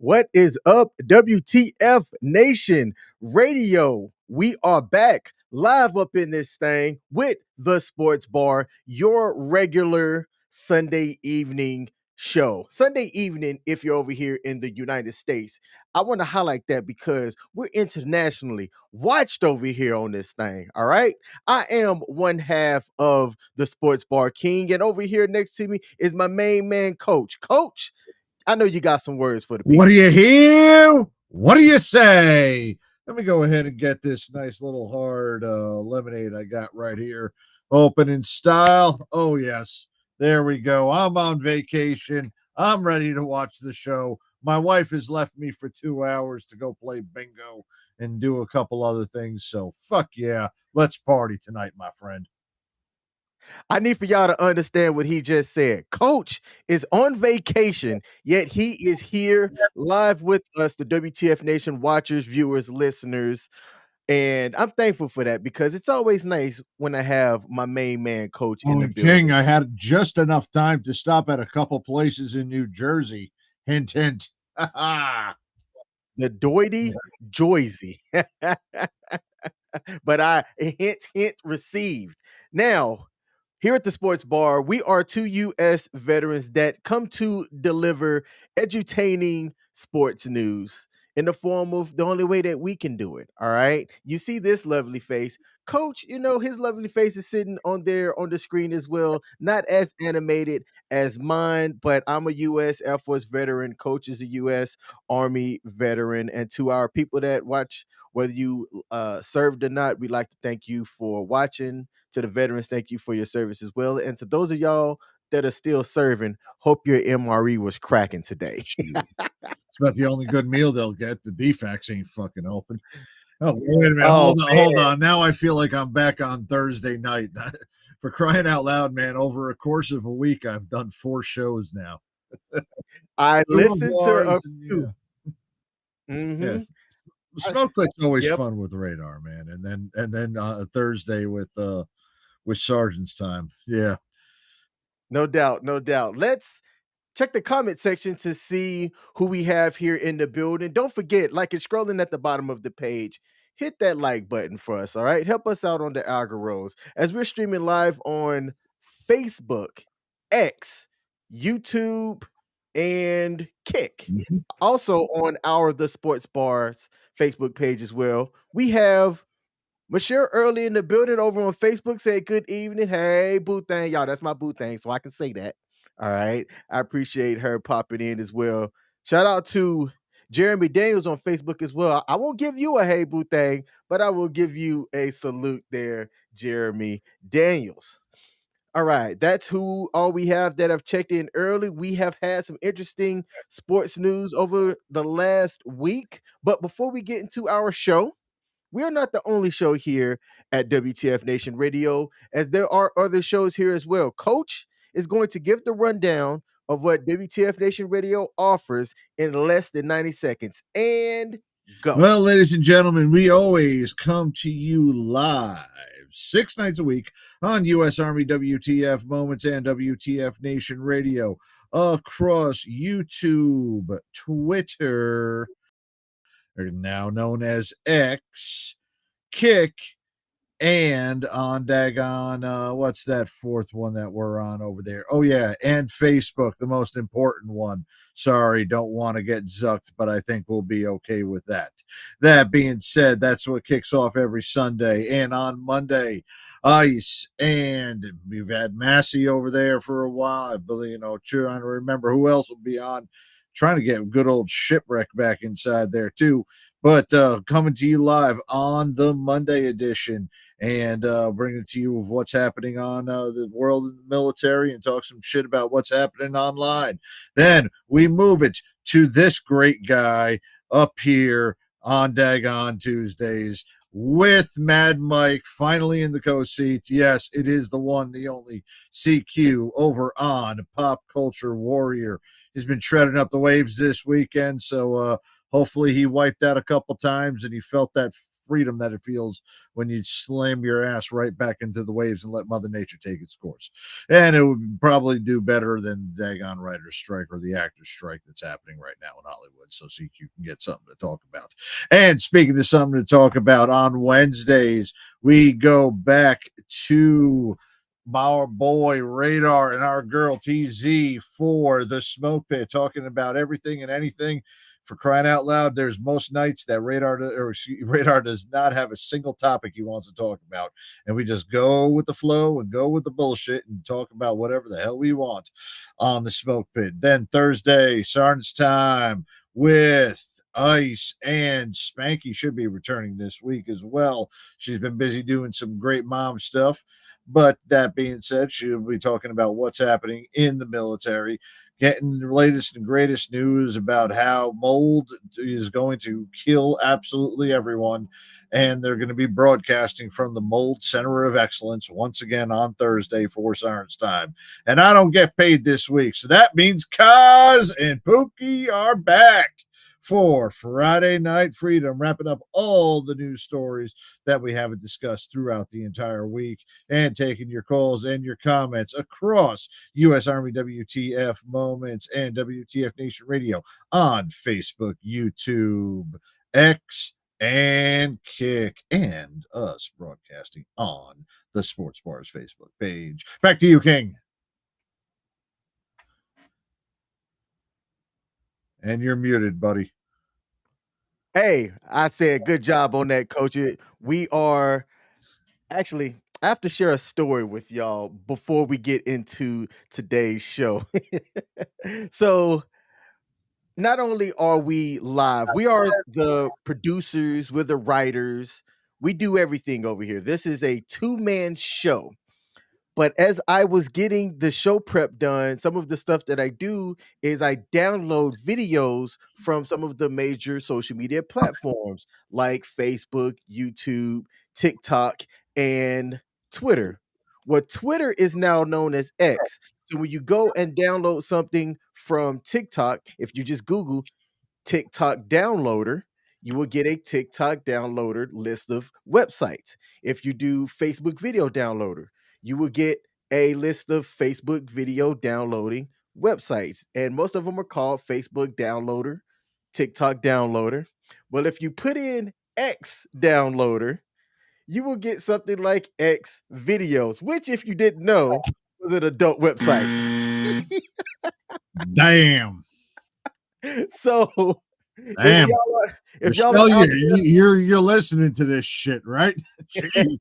What is up, WTF Nation Radio? We are back live up in this thing with the Sports Bar, your regular Sunday evening show. Sunday evening, if you're over here in the United States. I want to highlight that because we're internationally watched over here on this thing. All right. I am one half of the Sports Bar King, and over here next to me is my main man, Coach. Coach, I know you got some words for the What do people. you hear? What do you say? Let me go ahead and get this nice little hard lemonade I got right here. Open in style. Oh, yes. There we go. I'm on vacation. I'm ready to watch the show. My wife has left me for 2 hours to go play bingo and do a couple other things. So, fuck yeah. Let's party tonight, my friend. I need for y'all to understand what he just said. Coach is on vacation, yet he is here live with us, the WTF Nation watchers, viewers, listeners. And I'm thankful for that because it's always nice when I have my main man, Coach, in Oh, the and King, building. I had just enough time to stop at a couple places in New Jersey. Hint, hint. The Doity Joyzy. But I hint received. Now, here at the Sports Bar, we are two U.S. veterans that come to deliver edutaining sports news in the form of the only way that we can do it. All right. You see this lovely face. Coach, his lovely face is sitting on there on the screen as well. Not as animated as mine, but I'm a U.S. Air Force veteran. Coach is a U.S. Army veteran. And to our people that watch, whether you served or not, we'd like to thank you for watching. To the veterans, thank you for your service as well. And to those of y'all that are still serving, hope your MRE was cracking today. It's about the only good meal they'll get. The defects ain't fucking open. Oh, wait a minute. Oh Hold on. Now I feel like I'm back on Thursday night. For crying out loud, man, over a course of a week, I've done 4 shows now. I Two listened to a awards, few. yeah. Mm-hmm. Smoke Quit's always Yep. fun with Radar, man. And then Thursday with Sergeant's time. Yeah. No doubt, no doubt. Let's check the comment section to see who we have here in the building. Don't forget, like it's scrolling at the bottom of the page. Hit that like button for us, all right? Help us out on the algorithms as we're streaming live on Facebook, X, YouTube, and Kick. Mhm. Also on our The Sports Bars Facebook page as well. We have Michelle early in the building over on Facebook said, "Good evening. Hey, boo thing. Y'all, that's my boo thing, so I can say that. All right. I appreciate her popping in as well. Shout out to Jeremy Daniels on Facebook as well. I won't give you a hey boo thing, but I will give you a salute there, Jeremy Daniels. All right, that's who all we have that have checked in early. We have had some interesting sports news over the last week. But before we get into our show, we're not the only show here at WTF Nation Radio, as there are other shows here as well. Coach is going to give the rundown of what WTF Nation Radio offers in less than 90 seconds. And go. Well, ladies and gentlemen, we always come to you live 6 nights a week on U.S Army W.T.F Moments and WTF Nation Radio across YouTube, Twitter, or now known as X, Kick, and on daggone, what's that fourth one that we're on over there? Oh, yeah, and Facebook, the most important one. Sorry, don't want to get zucked, but I think we'll be okay with that. That being said, that's what kicks off every Sunday. And on Monday, Ice, and we've had Massey over there for a while. I believe, trying to remember who else will be on. Trying to get good old Shipwreck back inside there, too. But coming to you live on the Monday edition and bringing it to you of what's happening on the world of the military and talk some shit about what's happening online. Then we move it to this great guy up here on Dagon Tuesdays with Mad Mike finally in the co-seat. Yes, it is the one, the only CQ over on Pop Culture Warrior. He's been treading up the waves this weekend, so hopefully he wiped out a couple times and he felt that freedom that it feels when you slam your ass right back into the waves and let Mother Nature take its course. And it would probably do better than daggone writer's strike or the actor's strike that's happening right now in Hollywood. So CQ can get something to talk about. And speaking of something to talk about, on Wednesdays, we go back to our boy Radar and our girl TZ for the Smoke Pit, talking about everything and anything. For crying out loud, there's most nights that Radar does not have a single topic he wants to talk about, and we just go with the flow and go with the bullshit and talk about whatever the hell we want on the Smoke Pit. Then Thursday, Sergeant's Time with Ice, and Spanky should be returning this week as well. She's been busy doing some great mom stuff. But that being said, she'll be talking about what's happening in the military, getting the latest and greatest news about how mold is going to kill absolutely everyone. And they're going to be broadcasting from the Mold Center of Excellence once again on Thursday for Science Time. And I don't get paid this week. So that means Kaz and Pookie are back for Friday Night Freedom, wrapping up all the news stories that we haven't discussed throughout the entire week, and taking your calls and your comments across U.S Army W.T.F Moments and W.T.F Nation Radio on Facebook, YouTube, X, and Kick, and us broadcasting on the Sports Bars Facebook page. Back to you, King. And you're muted, buddy. Hey, I said good job on that, coach. We are actually, I have to share a story with y'all before we get into today's show. So, not only are we live, we are the producers, we're the writers, we do everything over here. This is a two-man show. But as I was getting the show prep done, some of the stuff that I do is I download videos from some of the major social media platforms like Facebook, YouTube, TikTok, and Twitter. What Twitter is now known as X. So when you go and download something from TikTok, if you just Google TikTok downloader, you will get a TikTok downloader list of websites. If you do Facebook video downloader, you will get a list of Facebook video downloading websites. And most of them are called Facebook downloader, TikTok downloader. Well, if you put in X downloader, you will get something like X videos, which, if you didn't know, was an adult website. Damn. So if Damn. y'all are if y'all are Michelle, out you're listening to this shit, right? Jeez.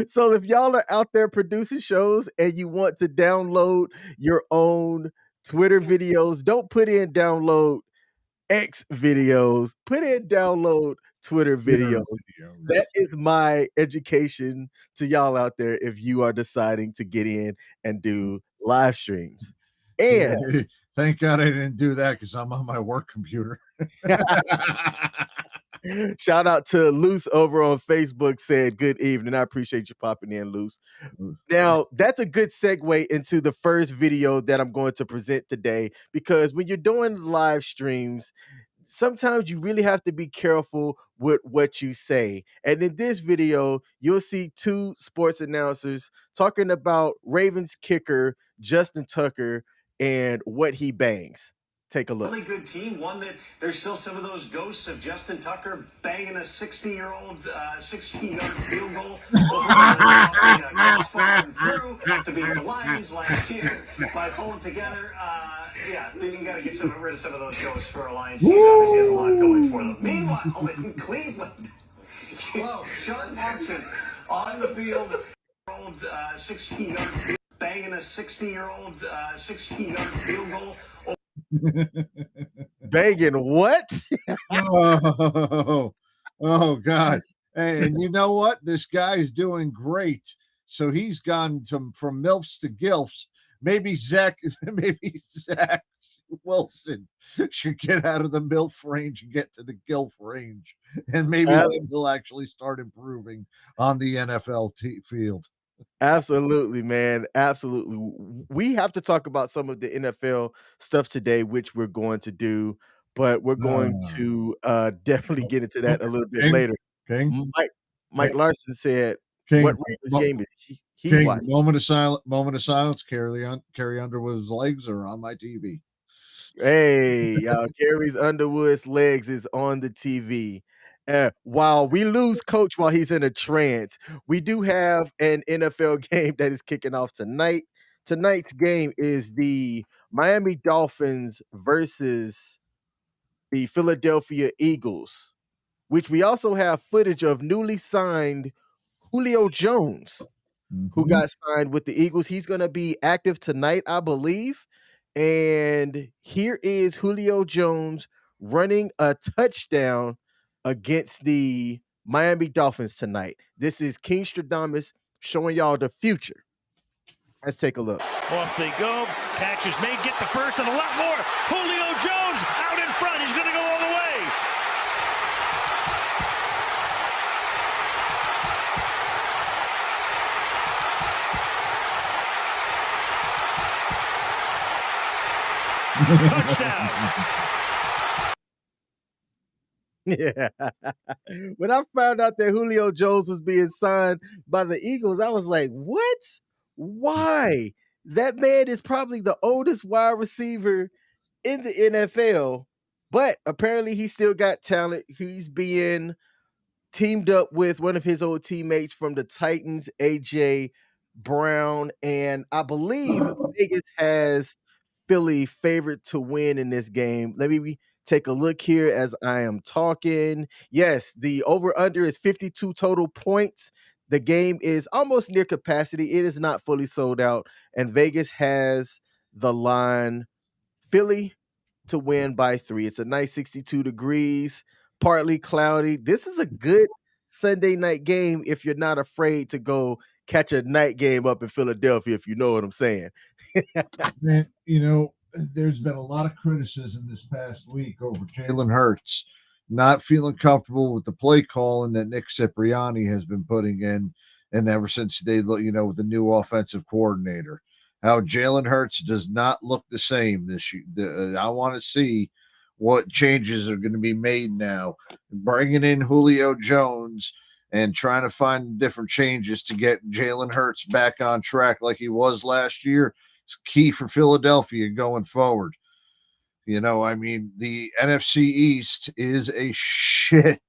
so if y'all are out there producing shows and you want to download your own Twitter videos, don't put in download X videos, put in download Twitter videos. That is my education to y'all out there if you are deciding to get in and do live streams. See, And thank God I didn't do that because I'm on my work computer. shout out to Luce over on Facebook, said good evening. I appreciate you popping in, Luce. Now, that's a good segue into the first video that I'm going to present today, because when you're doing live streams, sometimes you really have to be careful with what you say. And in this video, you'll see two sports announcers talking about Ravens kicker Justin Tucker and what he bangs. Take a look. Really good team. One that there's still some of those ghosts of Justin Tucker banging a 60-year-old 16-yard field goal over the crossbar and through to beat the Lions last year. By pulling together, yeah, you got to get rid of some of those ghosts for a Lions team. Obviously, has a lot going for them. Meanwhile, in Cleveland, Sean Watson on the field, 16-yard banging a 60-year-old 16-yard field goal. Banging what? Oh God. And you know what? This guy's doing great. So he's gone from MILFs to GILFs. Maybe Zach Wilson should get out of the MILF range and get to the GILF range. And maybe then he'll actually start improving on the NFL field. Absolutely, man. Absolutely. We have to talk about some of the NFL stuff today, which we're going to do, but we're going to definitely get into that a little bit later. King, Mike Larson said, "What King, Ravens game is he King. watching?" Moment of silence. Carrie Underwood's legs are on my TV. Hey, Carrie Underwood's legs is on the TV. While we lose coach while he's in a trance, we do have an NFL game that is kicking off tonight. Tonight's game is the Miami Dolphins versus the Philadelphia Eagles, which we also have footage of newly signed Julio Jones, who Mhm. got signed with the Eagles. He's gonna be active tonight, I believe. And here is Julio Jones running a touchdown against the Miami Dolphins tonight. This is King Stradamus showing y'all the future. Let's take a look. Off they go. Catches made. Get the first and a lot more. Julio Jones out in front. He's going to go all the way. Touchdown. Yeah. When I found out that Julio Jones was being signed by the Eagles, I was like, what? Why? That man is probably the oldest wide receiver in the NFL, but apparently he still got talent. He's being teamed up with one of his old teammates from the Titans, AJ Brown, and I believe Vegas has Philly favored to win in this game. Let me take a look here as I am talking. Yes, the over under is 52 total points. The game is almost near capacity. It is not fully sold out, and Vegas has the line Philly to win by 3. It's a nice 62 degrees, partly cloudy. This is a good Sunday night game if you're not afraid to go catch a night game up in Philadelphia, if you know what I'm saying. Man, there's been a lot of criticism this past week over Jalen Hurts not feeling comfortable with the play calling that Nick Cipriani has been putting in, and ever since they look, with the new offensive coordinator, how Jalen Hurts does not look the same this year. I want to see what changes are going to be made now. Bringing in Julio Jones and trying to find different changes to get Jalen Hurts back on track like he was last year. It's key for Philadelphia going forward. The NFC East is a shit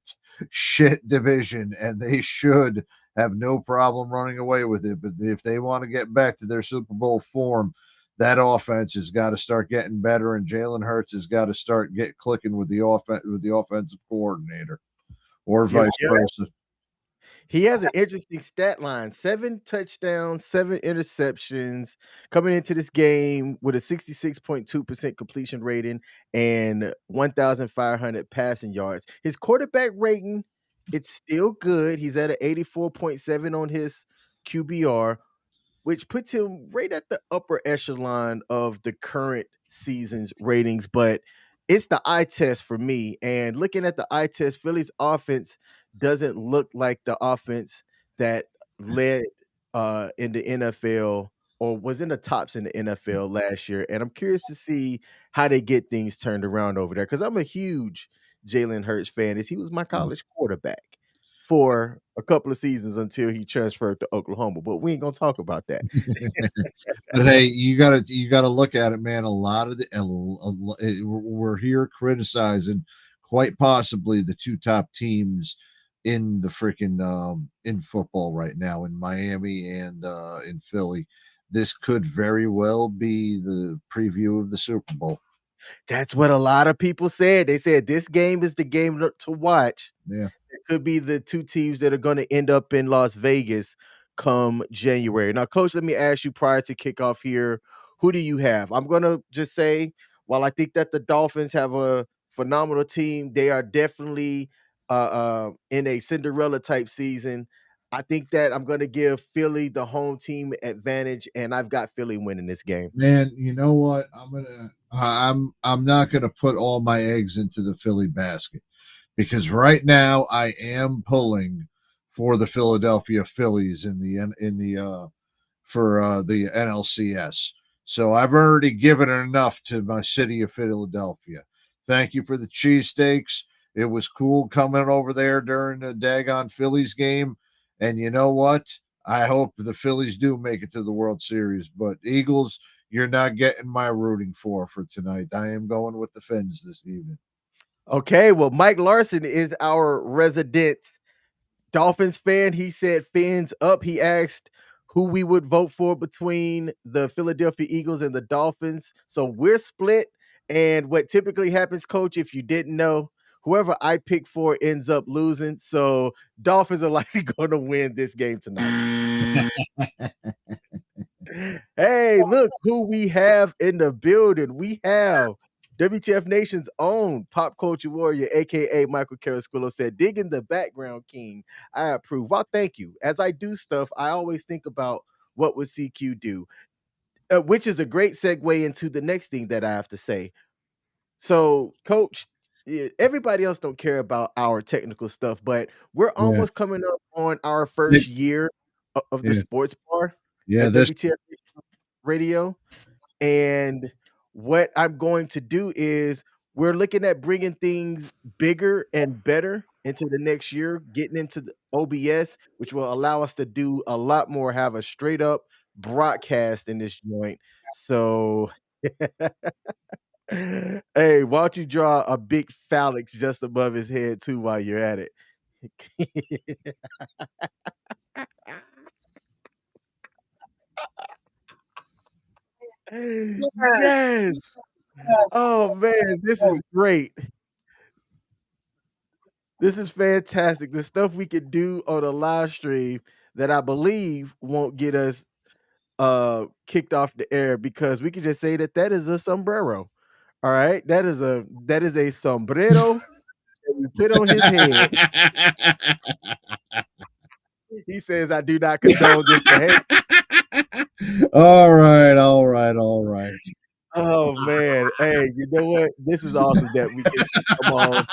division, and they should have no problem running away with it. But if they want to get back to their Super Bowl form, that offense has got to start getting better, and Jalen Hurts has got to start clicking with the offensive coordinator, or Yeah, vice versa. he has an interesting stat line: 7 touchdowns, 7 interceptions, coming into this game with a 66.2% completion rating and 1,500 passing yards. His quarterback rating, it's still good. He's at an 84.7 on his QBR, which puts him right at the upper echelon of the current season's ratings. But it's the eye test for me. And looking at the eye test, Philly's offense doesn't look like the offense that led in the NFL or was in the tops in the NFL last year. And I'm curious to see how they get things turned around over there because I'm a huge Jalen Hurts fan. As he was my college quarterback for a couple of seasons until he transferred to Oklahoma. But we ain't gonna talk about that. But hey, you gotta look at it, man. A lot of we're here criticizing quite possibly the two top teams in the freaking in football right now in Miami and in Philly. This could very well be the preview of the Super Bowl. That's what a lot of people said. They said this game is the game to watch. Yeah. It could be the 2 teams that are gonna end up in Las Vegas come January. Now, coach, let me ask you prior to kickoff here, who do you have? I'm gonna just say, while I think that the Dolphins have a phenomenal team, they are definitely in a Cinderella type season. I think that I'm gonna give Philly the home team advantage, and I've got Philly winning this game. Man, you know what? I'm not gonna put all my eggs into the Philly basket because right now I am pulling for the Philadelphia Phillies for the NLCS. So I've already given enough to my city of Philadelphia. Thank you for the cheesesteaks. It was cool coming over there during the daggone Phillies game. And you know what? I hope the Phillies do make it to the World Series. But Eagles, you're not getting my rooting for tonight. I am going with the Fins this evening. Okay, well, Mike Larson is our resident Dolphins fan. He said Fins up. He asked who we would vote for between the Philadelphia Eagles and the Dolphins. So we're split. And what typically happens, coach, if you didn't know, whoever I pick for ends up losing. So Dolphins are likely going to win this game tonight. Hey, look who we have in the building. We have WTF Nation's own pop culture warrior, aka Michael Carrasquillo, said, "Dig in the background, King. I approve." Well, thank you. As I do stuff, I always think about what would CQ do, which is a great segue into the next thing that I have to say. So, Coach, everybody else don't care about our technical stuff, but we're Yeah. almost coming up on our first year of the Yeah. sports bar Yeah. at This WTF Radio. And what I'm going to do is we're looking at bringing things bigger and better into the next year, getting into the OBS, which will allow us to do a lot more, have a straight up broadcast in this joint. So, hey, why don't you draw a big phalanx just above his head too while you're at it? Yes. Oh man, this is great. This is fantastic. The stuff we could do on a live stream that I believe won't get us kicked off the air because we could just say that that is a sombrero. All right? That is a sombrero that we put on his head. He says I do not condone this behavior. all right, all right, all right. Oh man. Hey, you know what? This is awesome that we can come on,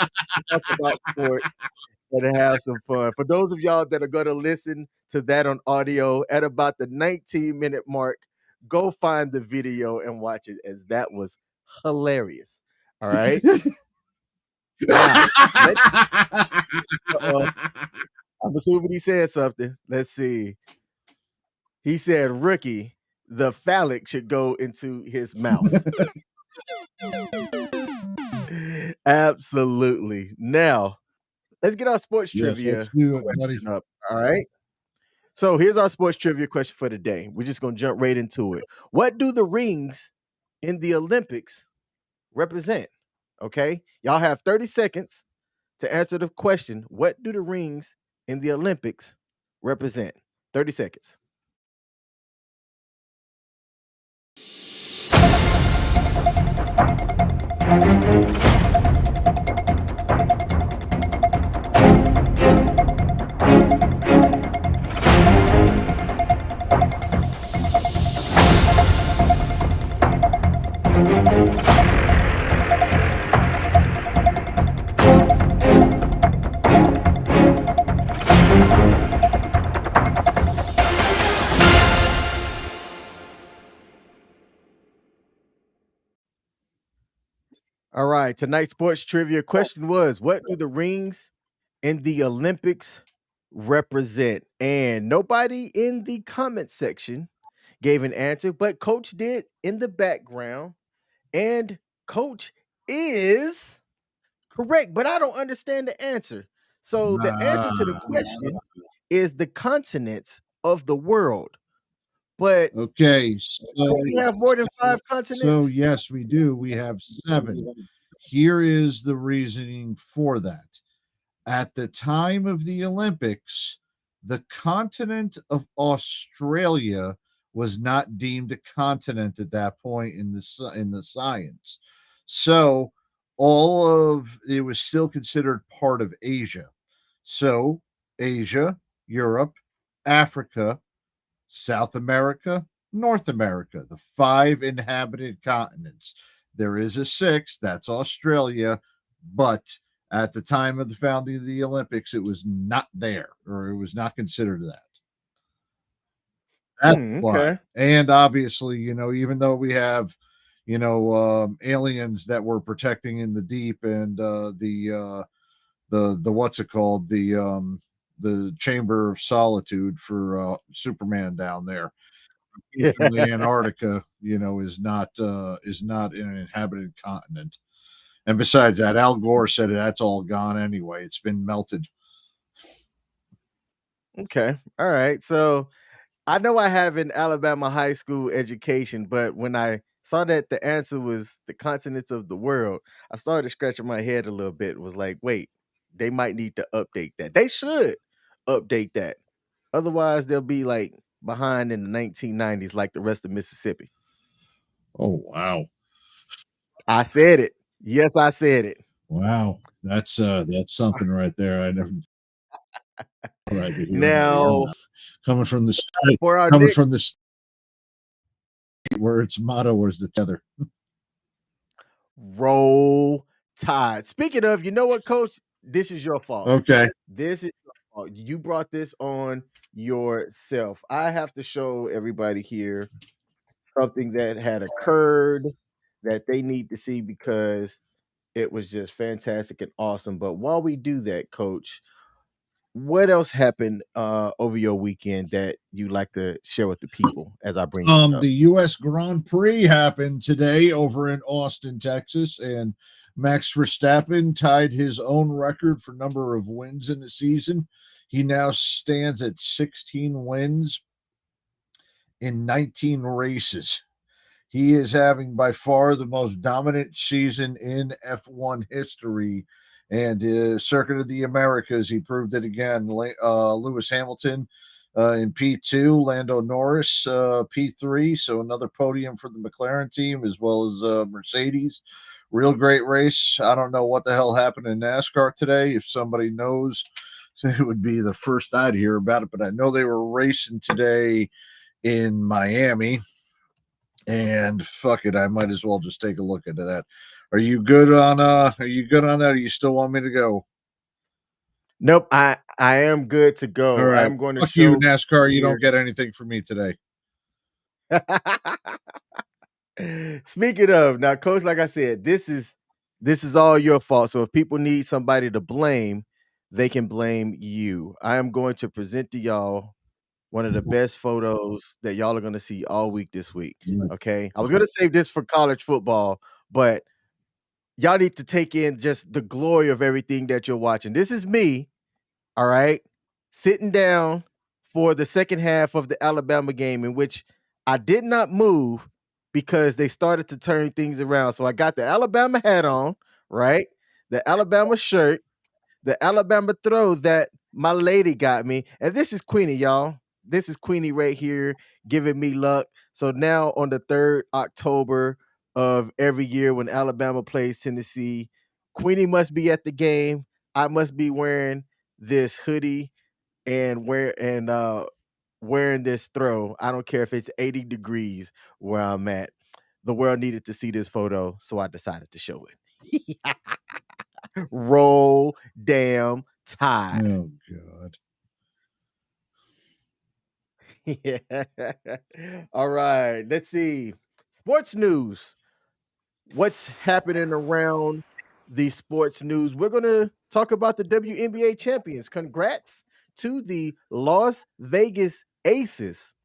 talk about sports and have some fun. For those of y'all that are going to listen to that on audio at about the 19-minute mark, go find the video and watch it as that was hilarious. All right. Now, let's I'm assuming he said something. Let's see. He said, "Rookie, the phallic should go into his mouth." Absolutely. Now, let's get our sports Yes, let's trivia do it, buddy. question up. All right. So here's our sports trivia question for the day. We're just gonna jump right into it. What do the rings in the Olympics represent? Okay, y'all have 30 seconds to answer the question. What do the rings in the Olympics represent? 30 seconds. All right, tonight's sports trivia question was, what do the rings in the Olympics represent? And nobody in the comment section gave an answer, but Coach did in the background. And Coach is correct, but I don't understand the answer. So the answer to the question is the continents of the world. But Okay, don't we have more than 5 so continents? yes, we do. We have 7. Here is the reasoning for that. At the time of the Olympics, the continent of Australia was not deemed a continent at that point in the science. So all of it was still considered part of Asia. So Asia, Europe, Africa, South America, North America, the 5 inhabited continents. There is a 6th, that's Australia, but at the time of the founding of the Olympics, it was not there, or it was not considered that. That's why. Okay. And obviously, even though we have, aliens that were protecting in the deep and the the what's it called, the Chamber of Solitude for Superman down there. The Antarctica, is not an inhabited continent. And besides that, Al Gore said that's all gone anyway. It's been melted. Okay. All right. So I know I have an Alabama high school education, but when I saw that the answer was the continents of the world, I started scratching my head a little bit. Was like, wait, they might need to update that. They should update that. Otherwise, they'll be like behind in the 1990s, like the rest of Mississippi. Oh wow. I said it. Yes, I said it. Wow. That's something right there. I never thought I'd be hearing that word Now, now. Coming from the state, for our coming next from the state where its motto was the tether. roll tide. Speaking of, you know what, coach? This is your fault. Okay. This is your fault. You brought this on yourself. I have to show everybody here something that had occurred that they need to see because it was just fantastic and awesome. But while we do that, coach, what else happened over your weekend that you like to share with the people as I bring this up? The U.S. Grand Prix happened today over in Austin, Texas, and Max Verstappen tied his own record for number of wins in the season. He now stands at 16 wins in 19 races. He is having by far the most dominant season in F1 history. And Circuit of the Americas, he proved it again. Lewis Hamilton in P2, Lando Norris P3. So another podium for the McLaren team as well as Mercedes. Real great race. I don't know what the hell happened in NASCAR today. If somebody knows, it would be the first I'd hear about it. But I know they were racing today in Miami. And fuck it, I might as well just take a look into that. Are you good on that? Or you still want me to go? Nope, I am good to All go. right. I'm going to Fuck you, show NASCAR. You here. don't get anything from me today. Speaking of, now, coach, like I said, this is all your fault. So if people need somebody to blame, they can blame you. I am going to present to y'all one of the best photos that y'all are going to see all week this week. Okay. I was going to save this for college football, but y'all need to take in just the glory of everything that you're watching. This is me, all right, sitting down for the second half of the Alabama game in which I did not move because they started to turn things around. So I got the Alabama hat on, right? The Alabama shirt, the Alabama throw that my lady got me. And this is Queenie, y'all. This is Queenie right here giving me luck. So now on the 3rd October of every year when Alabama plays Tennessee, Queenie must be at the game. I must be wearing this hoodie and wearing this throw. I don't care if it's 80 degrees where I'm at. The world needed to see this photo, so I decided to show it. Roll damn tide. Oh God. Yeah. All right. Let's see. Sports news. What's happening around the sports news? We're going to talk about the WNBA champions. Congrats to the Las Vegas Aces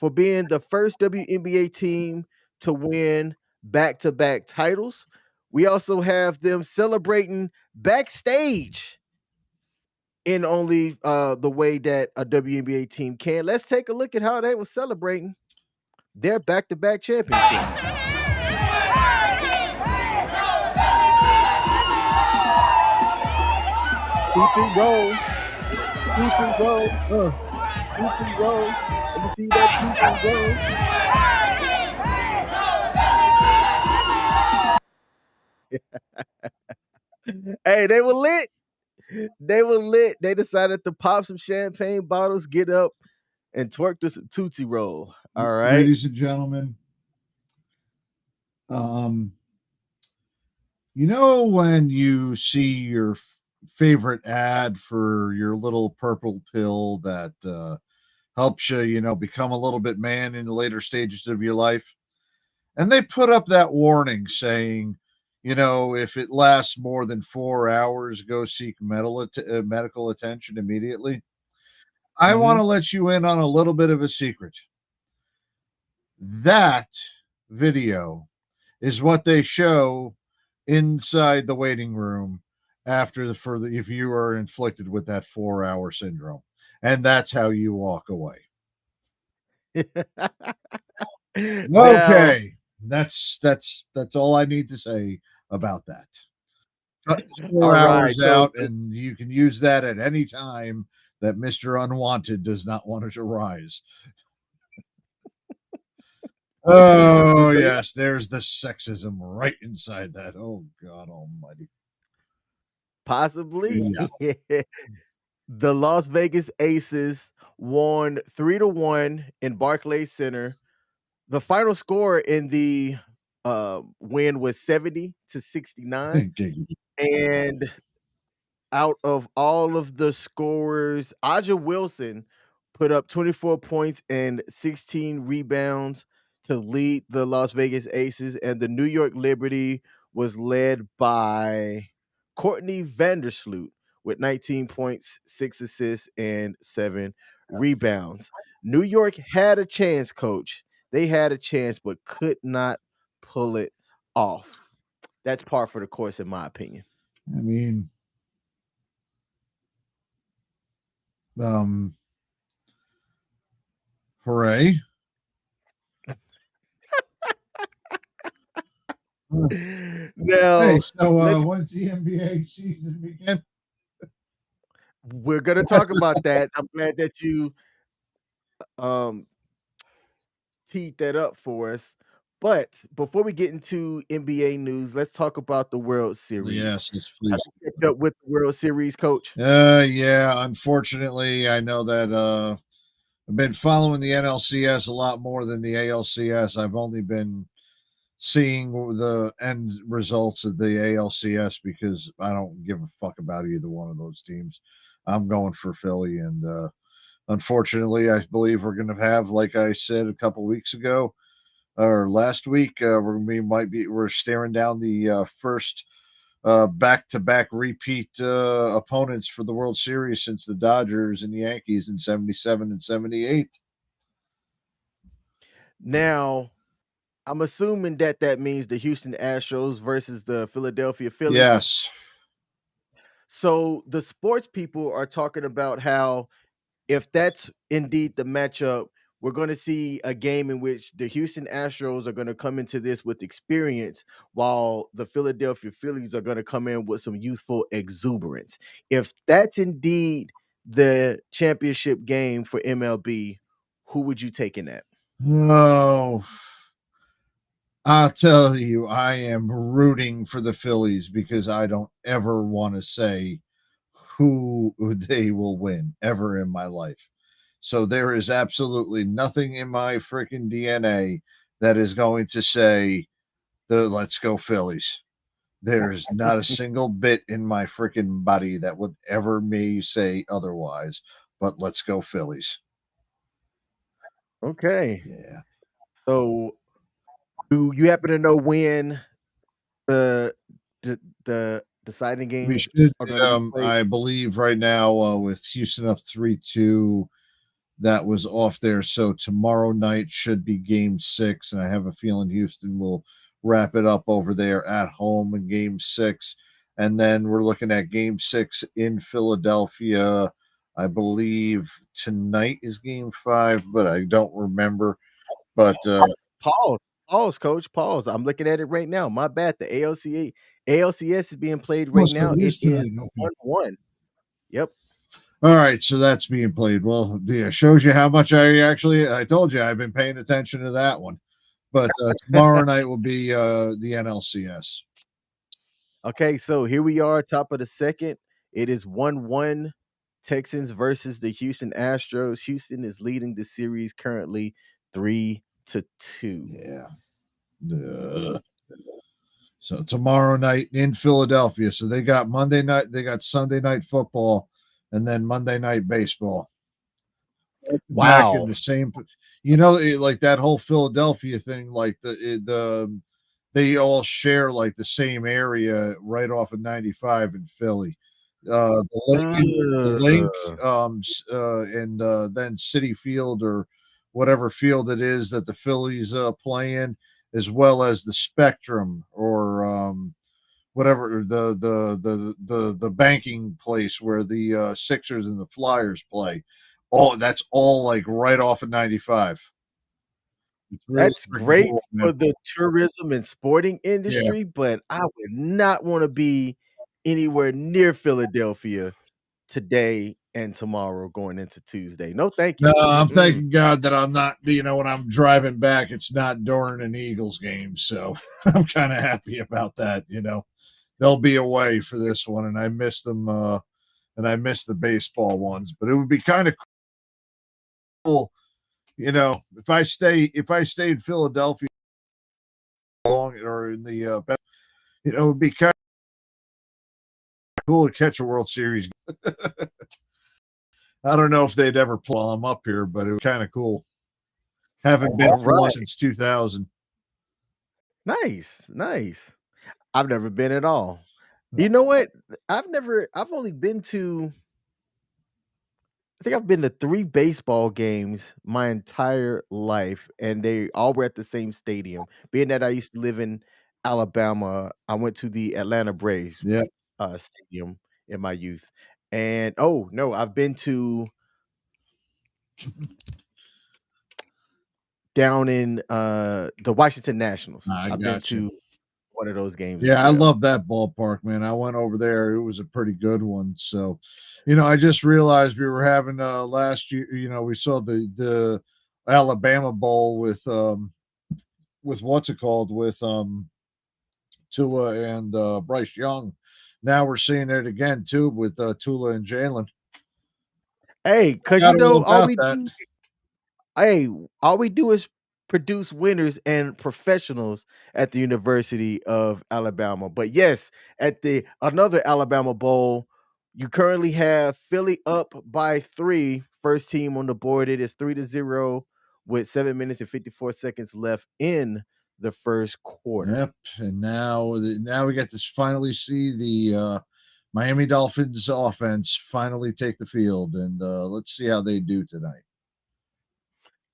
for being the first WNBA team to win back-to-back titles. We also have them celebrating backstage in only the way that a WNBA team can. Let's take a look at how they were celebrating their back-to-back championship. Toot roll, toot roll, toot roll. Let me see that toot roll. Hey, they were lit. They were lit. They decided to pop some champagne bottles, get up, and twerk this Tootsie Roll. All right. Ladies and gentlemen, um, when you see your favorite ad for your little purple pill that helps you, become a little bit man in the later stages of your life, and they put up that warning saying if it lasts more than 4 hours, go seek medical attention immediately. I want to let you in on a little bit of a secret. That video is what they show inside the waiting room if you are inflicted with that 4-hour syndrome, and that's how you walk away. Now, Okay, that's all I need to say about that. Cut the 4 all right. hours So out, and you can use that at any time that Mr. Unwanted does not want to rise. Oh, the, yes, there's the sexism right inside that. Oh, God almighty. possibly Yeah. the Las Vegas Aces won 3-1 in Barclays Center. The final score in the win was 70-69. And out of all of the scorers, Aja Wilson put up 24 points and 16 rebounds to lead the Las Vegas Aces, and the New York Liberty was led by Courtney Vandersloot with 19 points, 6 assists, and 7 rebounds. New York had a chance, coach. They had a chance, but could not pull it off. That's par for the course, in my opinion. I mean, hooray. Hey, Now, so let's when's the NBA season begin? we're gonna talk about that. I'm glad that you um teed that up for us. But before we get into NBA news, let's talk about the World Series. Yes, Have please. you kept up with the World Series, coach? Yeah, unfortunately, I know that I've been following the NLCS a lot more than the ALCS. I've only been seeing the end results of the ALCS because I don't give a fuck about either one of those teams. I'm going for Philly, and unfortunately, I believe we're going to have, like I said a couple weeks ago or last week, we're staring down the first back-to-back repeat opponents for the World Series since the Dodgers and the Yankees in 77 and 78. Now, I'm assuming that that means the Houston Astros versus the Philadelphia Phillies. Yes. So the sports people are talking about how if that's indeed the matchup, we're going to see a game in which the Houston Astros are going to come into this with experience, while the Philadelphia Phillies are going to come in with some youthful exuberance. If that's indeed the championship game for MLB, who would you take in that? Oh, I'll tell you, I am rooting for the Phillies because I don't ever want to say who they will win ever in my life. So there is absolutely nothing in my freaking DNA that is going to say the let's go Phillies. There's not a single bit in my freaking body that would ever me say otherwise, but let's go Phillies. Okay. Yeah. So, do you happen to know when the the deciding We games should, are going to be played? I believe right now with Houston up 3-2, that was off there. So tomorrow night should be game 6. And I have a feeling Houston will wrap it up over there at home in game 6. And then we're looking at game 6 in Philadelphia. I believe tonight is game 5, but I don't remember. But Pause, coach. Pause. I'm looking at it right now. My bad. The ALCS is being played right so now. it It is is tonight. Okay. 1-1. Yep. All right, so that's being played. Well, yeah, shows you how much I told you I've been paying attention to that one. But tomorrow night will be the NLCS. Okay, so here we are, top of the second. It is 1-1. Texans versus the Houston Astros. Houston is leading the series currently 3-2. Yeah. So tomorrow night in Philadelphia. So they got Monday night, they got Sunday night football, and then Monday night baseball. Back in Wow. the same, like that whole Philadelphia thing, like they all share like the same area right off of 95 in Philly. The link, Ugh. and then City Field or whatever field it is that the Phillies play in, as well as the Spectrum or whatever the banking place where the Sixers and the Flyers play. All that's all like right off of 95. It's really That's freaking great cool, man. for the tourism and sporting Yeah. industry, but I would not wanna be anywhere near Philadelphia today and tomorrow going into Tuesday. No, thank No, you. I'm Mm-mm. thanking God that I'm not, when I'm driving back, it's not during an Eagles game. So I'm kind of happy about that. They'll be away for this one, and I miss them, and I miss the baseball ones. But it would be kind of cool, if I stay in Philadelphia long or in the it would be kind of cool to catch a World Series. I don't know if they'd ever play while I'm up here, but it was kind of cool. Haven't been to one Alright. since 2000. Nice, nice. I've never been at all. You know what? I've only been to I think I've been to 3 baseball games my entire life, and they all were at the same stadium. Being that I used to live in Alabama, I went to the Atlanta Braves, Yeah. stadium in my youth. And oh, no, I've been to down in, the Washington Nationals. I I've been got you. to one of those games as Yeah, I well. love that ballpark, man. I went over there. It was a pretty good one. So, I just realized we were having last year, we saw the Alabama Bowl with what's it called with Tua and Bryce Young. Now we're seeing it again too with Tula and Jalen. Hey, I cause got all about that. hey, all we do is produce winners and professionals at the University of Alabama. But yes, at the another Alabama Bowl, you currently have Philly up by 3. First team on the board. It is 3-0 with 7 minutes and 54 seconds left in the first quarter. Yep. And now we get to finally see the Miami Dolphins offense finally take the field, and let's see how they do tonight.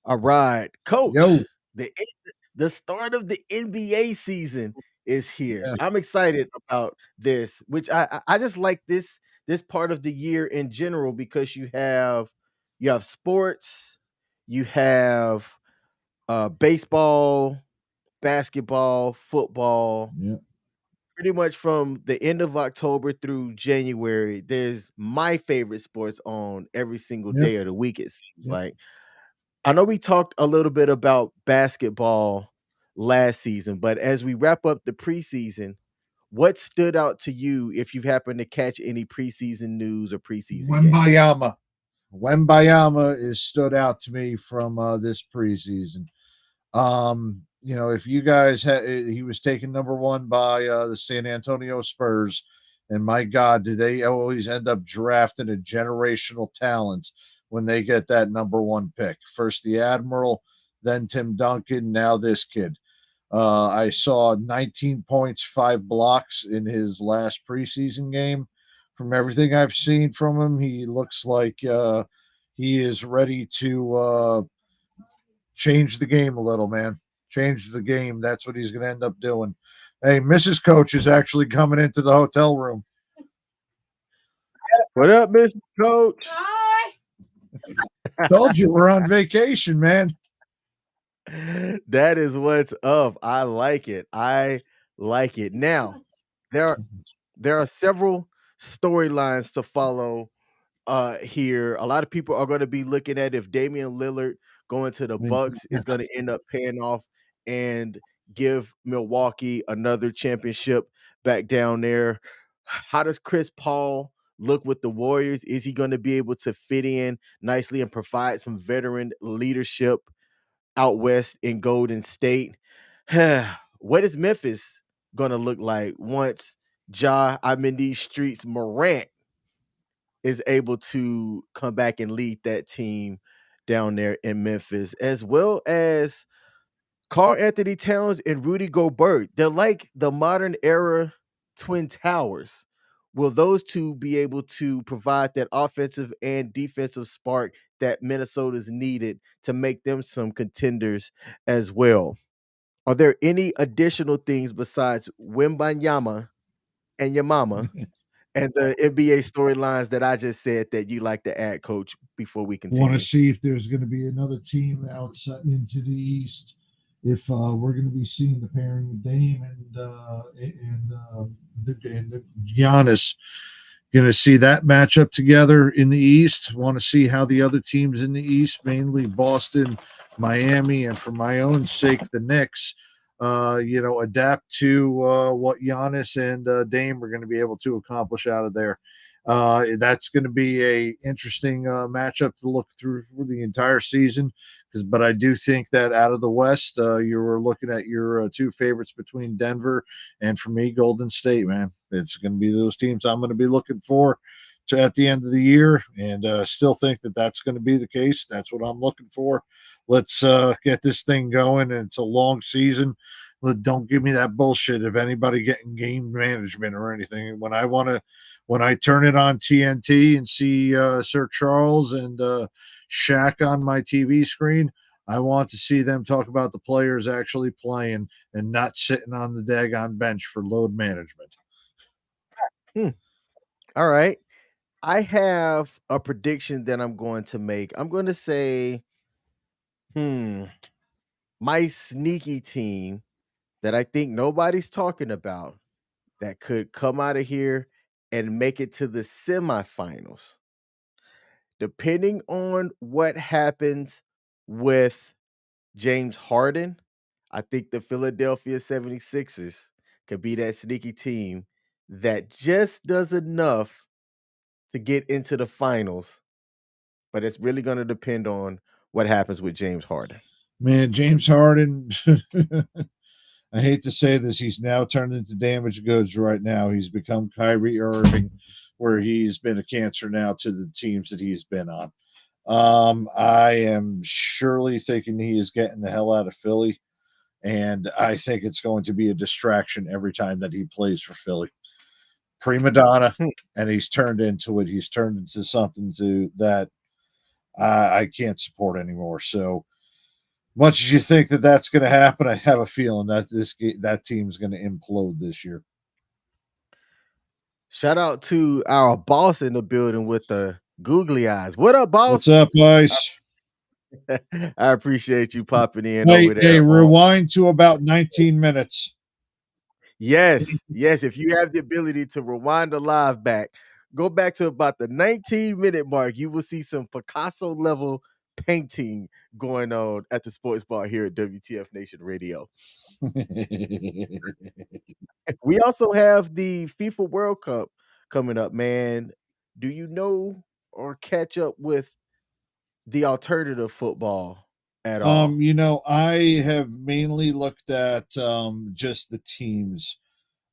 All right, Yo, coach. The start of the NBA season is here. yeah, I'm excited about this, which I just like this part of the year in general because you have sports, you have baseball, basketball, football. yeah, Pretty much from the end of October through January, there's my favorite sports on every single yeah, day of the week. It seems yeah. like. I know we talked a little bit about basketball last season, but as we wrap up the preseason, what stood out to you if you've happened to catch any preseason news or preseason games? Wembayama. Wembayama is stood out to me from this preseason. If you guys had, he was taken number one by the San Antonio Spurs, and my God, do they always end up drafting a generational talent when they get that number one pick? First the Admiral, then Tim Duncan, now this kid. I saw 19 points, 5 blocks in his last preseason game. From everything I've seen from him, he looks like he is ready to change the game a little, man. Change the game. That's what he's going to end up doing. Hey, Mrs. Coach is actually coming into the hotel room. What up, Mr. Coach? Told you we're on vacation, man. That is what's up. I like it. I like it. Now, there are there are several storylines to follow here. A lot of people are going to be looking at if Damian Lillard going to the Bucks is going to end up paying off and give Milwaukee another championship back down there. How does Chris Paul look with the Warriors? Is he going to be able to fit in nicely and provide some veteran leadership out west in Golden State? What is Memphis going to look like once I'm in these streets Morant is able to come back and lead that team down there in Memphis, as well as Carl Anthony Towns and Rudy Gobert, they're like the modern era Twin Towers. Will those two be able to provide that offensive and defensive spark that Minnesota's needed to make them some contenders as well? Are there any additional things besides Wembanyama and your mama and the NBA storylines that I just said that you like to add, Coach, before we Want to continue? see if there's going to be another team outside into the East. If we're going to be seeing the pairing of Dame and Giannis, going to see that matchup together in the East. Want to see how the other teams in the East, mainly Boston, Miami, and for my own sake, the Knicks, adapt to what Giannis and Dame are going to be able to accomplish out of there. That's going to be a interesting matchup to look through for the entire season. But I do think that out of the West, you were looking at your two favorites between Denver and, for me, Golden State. Man, it's going to be those teams I'm going to be looking for to at the end of the year, and still think that that's going to be the case. That's what I'm looking for. Let's get this thing going, and it's a long season. Don't give me that bullshit of anybody getting game management or anything. When I turn it on TNT and see Sir Charles and Shaq on my TV screen, I want to see them talk about the players actually playing and not sitting on the daggone bench for load management. Hmm. All right. I have a prediction that I'm going to make. I'm going to say, hmm, my sneaky team that I think nobody's talking about that could come out of here and make it to the semifinals. Depending on what happens with James Harden, I think the Philadelphia 76ers could be that sneaky team that just does enough to get into the finals, but it's really gonna depend on what happens with James Harden. Man, James Harden, I hate to say this, he's now turned into damaged goods right now. He's become Kyrie Irving, where he's been a cancer now to the teams that he's been on. I am surely thinking he is getting the hell out of Philly, and I think it's going to be a distraction every time that he plays for Philly. Prima donna, Hmm. and he's turned into it. He's turned into something that I can't support anymore. So much as you think that that's going to happen, I have a feeling that that team's going to implode this year. Shout out to our boss in the building with the googly eyes. What up, What's boss? up, Ice? I appreciate you popping in Hey, over hey, there on. rewind to about 19 minutes. Yes, yes, if you have the ability to rewind the live back, go back to about the 19-minute mark, you will see some Picasso level painting going on at the sports bar here at WTF Nation Radio. We also have the FIFA World Cup coming up, man. Do you know or catch up with the alternative football at all? I have mainly looked at just the teams.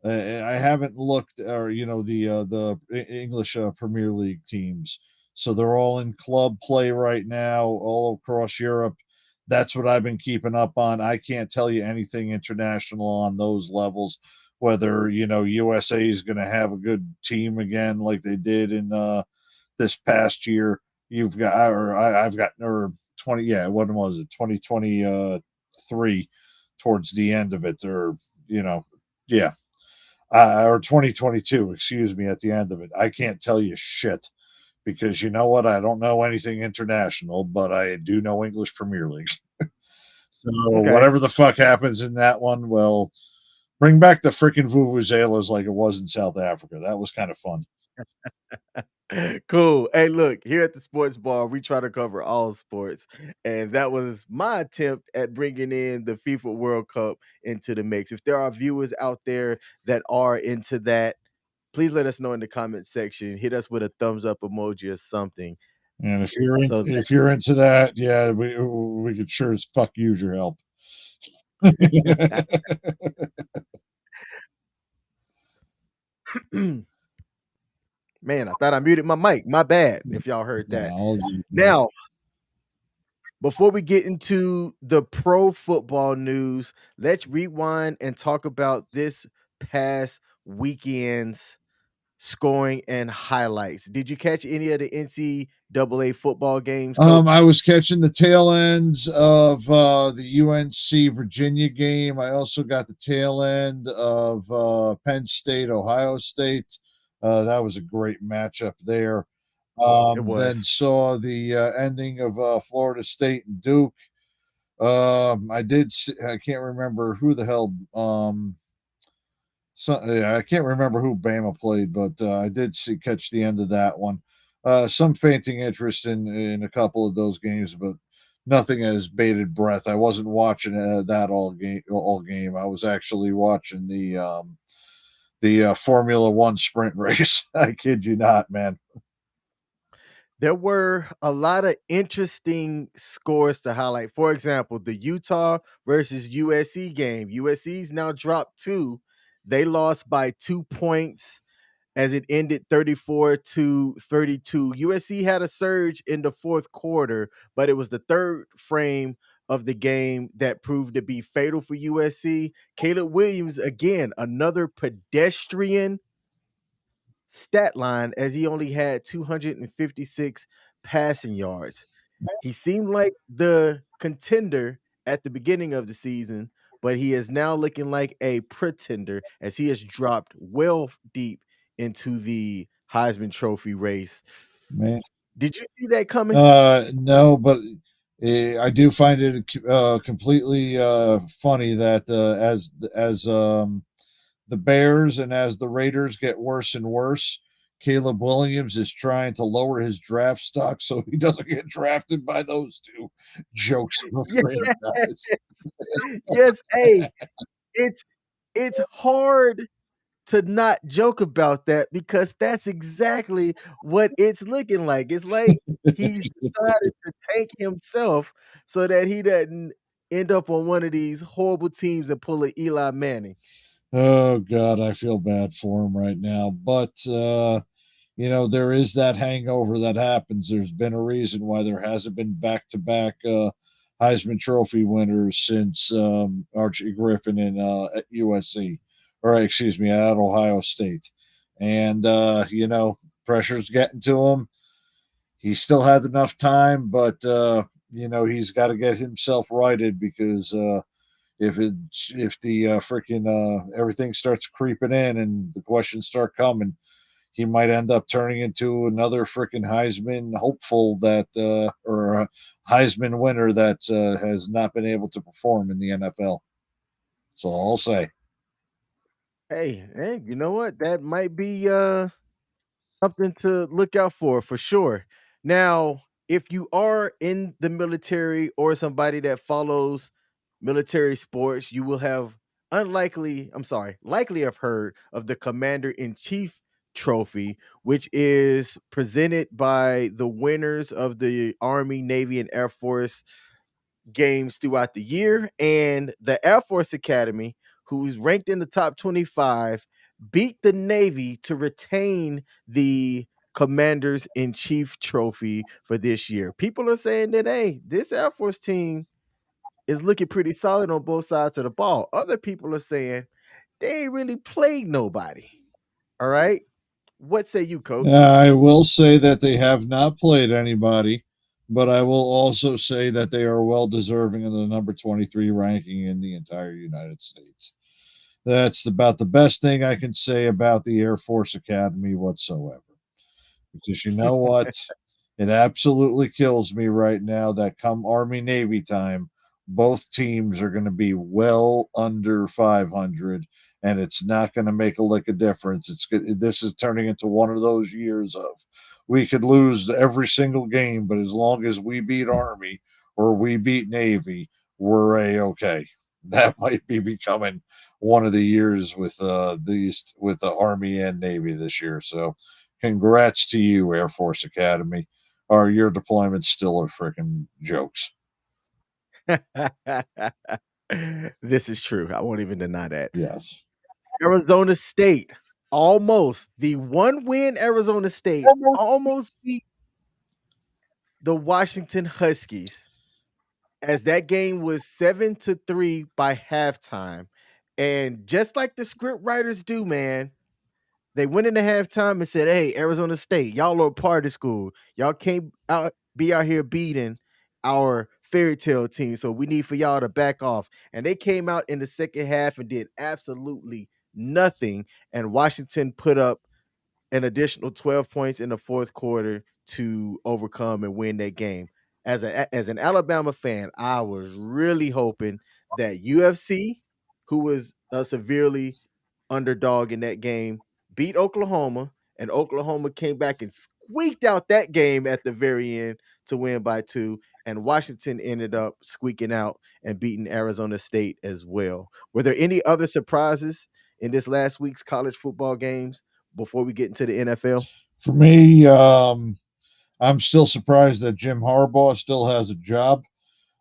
I haven't looked, or the English Premier League teams. So they're all in club play right now, all across Europe. That's what I've been keeping up on. I can't tell you anything international on those levels. Whether USA is going to have a good team again, like they did in this past year. You've got, or I've got, or 20, yeah, what was it, 2023 towards the end of it, or yeah, or 2022, excuse me, at the end of it. I can't tell you shit because you know what? I don't know anything international, but I do know English Premier League. So Okay. whatever the fuck happens in that one, well, bring back the freaking vuvuzelas like it was in South Africa. That was kind of fun. Cool. Hey, look, here at the sports bar, we try to cover all sports. And that was my attempt at bringing in the FIFA World Cup into the mix. If there are viewers out there that are into that, please let us know in the comment section. Hit us with a thumbs up emoji or something. And So if you're into that, yeah, we could sure as fuck use your help. that man, I thought I muted my mic. My bad if y'all heard Nah, that. all good, man. Now, Before we get into the pro football news, let's rewind and talk about this past weekend's scoring and highlights. Did you catch any of the NCAA football games, coach? I was catching the tail ends of the UNC Virginia game. I also got the tail end of Penn State, Ohio State. That was a great matchup there. It Then was. saw the ending of Florida State and Duke. I can't remember who the hell. Yeah, I can't remember who Bama played, but I did catch the end of that one. Some fainting interest in a couple of those games, but nothing as bated breath. I wasn't watching that all game. I was actually watching the Formula One sprint race. I kid you not, man. There were a lot of interesting scores to highlight. For example, the Utah versus USC game. USC's now dropped two. They lost by 2 points as it ended 34-32. USC had a surge in the fourth quarter, but it was the third frame of the game that proved to be fatal for USC. Caleb Williams, again, another pedestrian stat line as he only had 256 passing yards. He seemed like the contender at the beginning of the season, but he is now looking like a pretender as he has dropped well deep into the Heisman Trophy race. Man, Did you see that coming? no, but I do find it completely funny that as the Bears and as the Raiders get worse and worse, Caleb Williams is trying to lower his draft stock so he doesn't get drafted by those two jokes of a Yeah, franchise. yes. Hey, it's it's hard to not joke about that because that's exactly what it's looking like. It's like he's decided to tank himself so that he doesn't end up on one of these horrible teams and pull a Eli Manning. Oh God, I feel bad for him right now. But there is that hangover that happens. There's been a reason why there hasn't been back-to-back Heisman Trophy winners since Archie Griffin at USC, or excuse me, at Ohio State. And pressure's getting to him. He still had enough time, but he's got to get himself righted because if the freaking everything starts creeping in and the questions start coming, he might end up turning into another freaking Heisman hopeful that or a Heisman winner that has not been able to perform in the NFL. So I'll say. Hey, you know what? That might be something to look out for sure. Now, if you are in the military or somebody that follows military sports, you will have likely have heard of the Commander in Chief trophy, which is presented by the winners of the Army, Navy, and Air Force games throughout the year. And the Air Force Academy, who's ranked in the top 25, beat the Navy to retain the Commanders in Chief trophy for this year. People are saying that, hey, this Air Force team is looking pretty solid on both sides of the ball. Other people are saying they ain't really played nobody. All right. What say you, coach? I will say that they have not played anybody, but I will also say that they are well deserving of the number 23 ranking in the entire United States. That's about the best thing I can say about the Air Force Academy whatsoever. Because you know what? It absolutely kills me right now that come Army Navy time, both teams are going to be well under 500, and it's not going to make a lick of difference. This is turning into one of those years of we could lose every single game, but as long as we beat Army or we beat Navy, we're a okay. That might be becoming one of the years with the Army and Navy this year. So, congrats to you, Air Force Academy. Or your deployments still are freaking jokes. This is true. I won't even deny that. Yes. Arizona State almost the one win Arizona State almost beat the Washington Huskies. as that game was 7-3 by halftime. And just like the script writers do, man, they went into halftime and said, "Hey, Arizona State, y'all are party school. Y'all can't be out here beating our fairy tale team. So we need for y'all to back off." And they came out in the second half and did absolutely nothing. And Washington put up an additional 12 points in the fourth quarter to overcome and win that game. As an Alabama fan, I was really hoping that UFC, who was a severely underdog in that game, beat Oklahoma, and Oklahoma came back and squeaked out that game at the very end to win by 2, and Washington ended up squeaking out and beating Arizona State as well. Were there any other surprises in this last week's college football games before we get into the NFL? For me, I'm still surprised that Jim Harbaugh still has a job.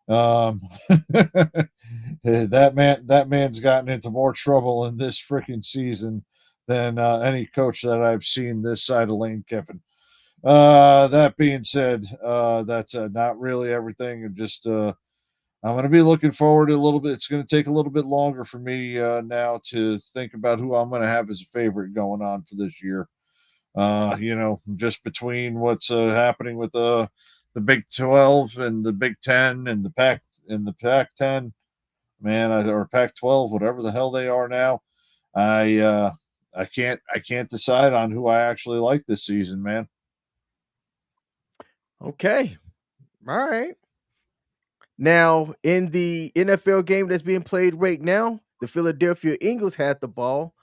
That man's gotten into more trouble in this freaking season than any coach that I've seen this side of Lane Kiffin. That being said, that's not really everything. I'm just I'm going to be looking forward to a little bit. It's going to take a little bit longer for me now to think about who I'm going to have as a favorite going on for this year. Just between what's happening with the Big 12 and the Big 10 and the Pac 10, man, or Pac 12, whatever the hell they are now. I can't decide on who I actually like this season, man. Okay. All right. Now, in the NFL game that's being played right now, the Philadelphia Eagles had the ball.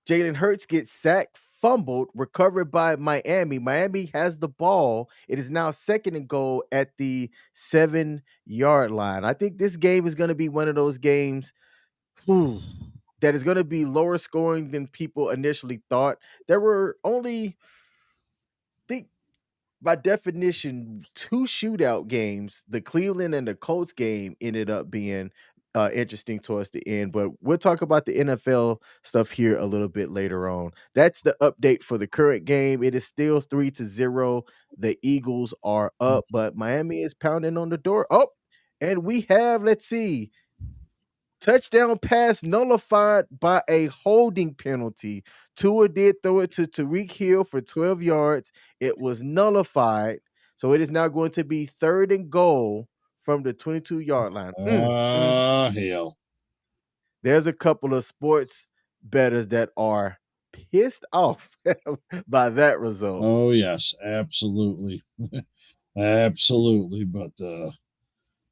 Jalen Hurts gets sacked, fumbled, recovered by Miami. Miami has the ball. It is now second and goal at the 7-yard line. I think this game is going to be one of those games that is going to be lower scoring than people initially thought. There were only, think, by definition, 2 shootout games. The Cleveland and the Colts game ended up being interesting towards the end, but we'll talk about the NFL stuff here a little bit later on. That's the update for the current game. It is still 3-0. The Eagles are up, but Miami is pounding on the door. Oh, and we have, let's see, touchdown pass nullified by a holding penalty. Tua did throw it to Tariq Hill for 12 yards. It was nullified. So it is now going to be third and goal from the 22-yard line. Hell. There's a couple of sports bettors that are pissed off by that result. Oh yes, absolutely. Absolutely. But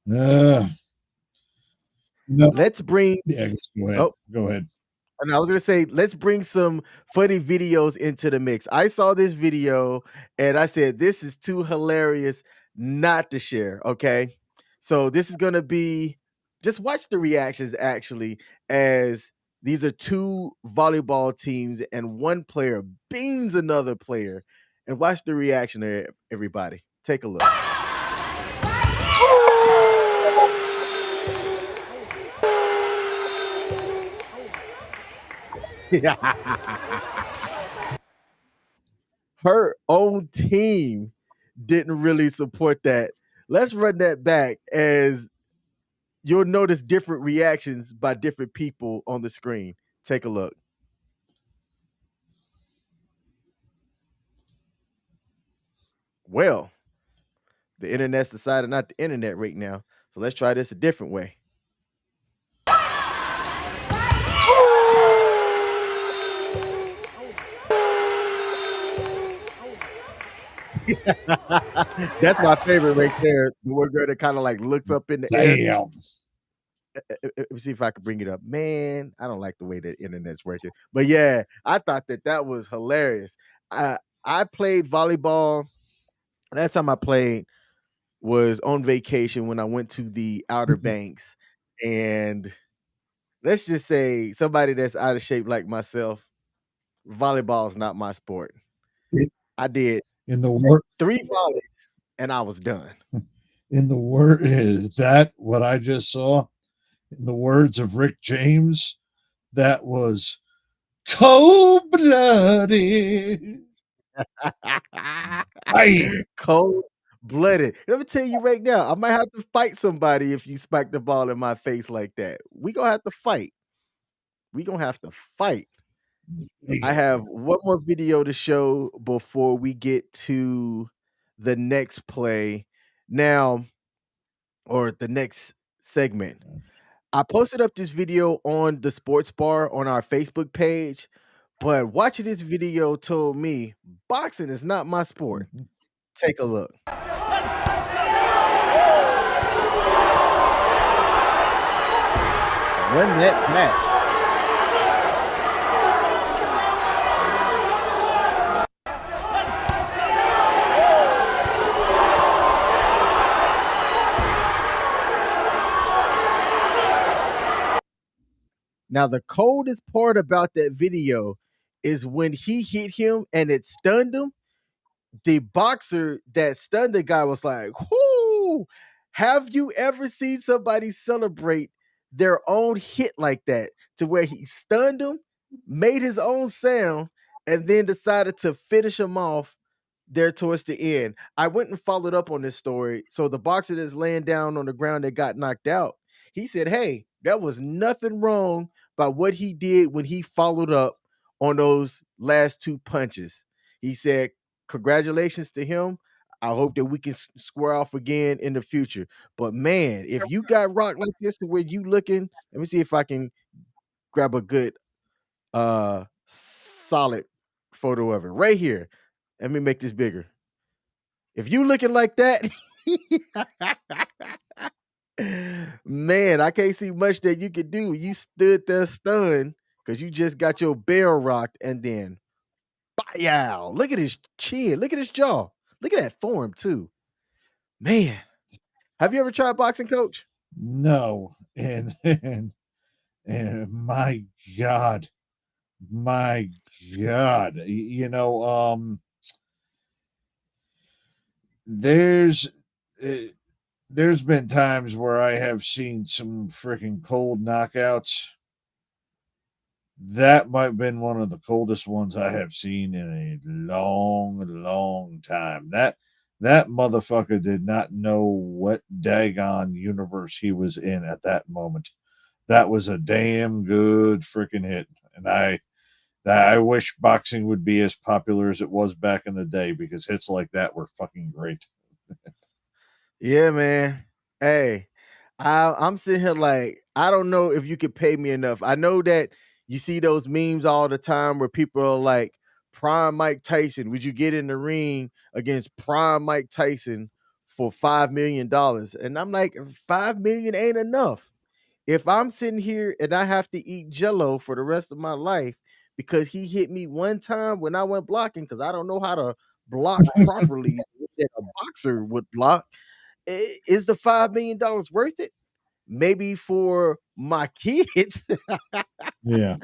no, Let's bring yeah, go ahead. oh, Go ahead. and I was gonna say, let's bring some funny videos into the mix. I saw this video and I said, this is too hilarious not to share. Okay. So this is gonna be, just watch the reactions actually, as these are 2 volleyball teams and one player beans another player. And watch the reaction there, everybody. Take a look. Her own team didn't really support that. Let's run that back, as you'll notice different reactions by different people on the screen. Take a look. Well, the internet's decided not the internet right now. So let's try this a different way. That's my favorite right there. The one girl that kind of like looks up in the air. Damn. Let me see if I can bring it up. Man, I don't like the way the internet's working. But yeah, I thought that was hilarious. I played volleyball. Last time I played was on vacation when I went to the Outer Banks. And let's just say, somebody that's out of shape like myself, volleyball is not my sport. I did In the word 3 volleys and I was done. in the word is that what I just saw? In the words of Rick James, that was cold-blooded. Bam. Cold blooded. Let me tell you right now, I might have to fight somebody if you spike the ball in my face like that. We gonna have to fight. We gonna have to fight. I have one more video to show before we get to the next play. Now, or the next segment. I posted up this video on the sports bar on our Facebook page, but watching this video told me boxing is not my sport. Take a look. Run that back. Now, the coldest part about that video is when he hit him and it stunned him. The boxer that stunned the guy was like, "Whoo! Have you ever seen somebody celebrate their own hit like that? To where he stunned him, made his own sound, and then decided to finish him off there towards the end." I went and followed up on this story. So the boxer that's laying down on the ground that got knocked out, he said, "Hey, there was nothing wrong by what he did when he followed up on those last two punches." He said, "Congratulations to him. I hope that we can square off again in the future." But man, if you got rocked like this to where you looking, let me see if I can grab a good solid photo of it right here. Let me make this bigger. If you looking like that, man, I can't see much that you could do. You stood there stunned because you just got your bell rocked and then yow. Look at his chin. Look at his jaw. Look at that form too. Man, have you ever tried boxing, coach? No, and my God, there's uh, there's been times where I have seen some freaking cold knockouts. That might have been one of the coldest ones I have seen in a long, long time. That motherfucker did not know what daggone universe he was in at that moment. That was a damn good freaking hit, and I wish boxing would be as popular as it was back in the day because hits like that were fucking great. Yeah, man. Hey, I'm sitting here like, I don't know if you could pay me enough. I know that you see those memes all the time where people are like, "Prime Mike Tyson, would you get in the ring against Prime Mike Tyson for $5 million?" And I'm like, 5 million ain't enough. If I'm sitting here and I have to eat jello for the rest of my life because he hit me one time when I went blocking, because I don't know how to block properly that a boxer would block, is the $5 million worth it? Maybe for my kids Yeah.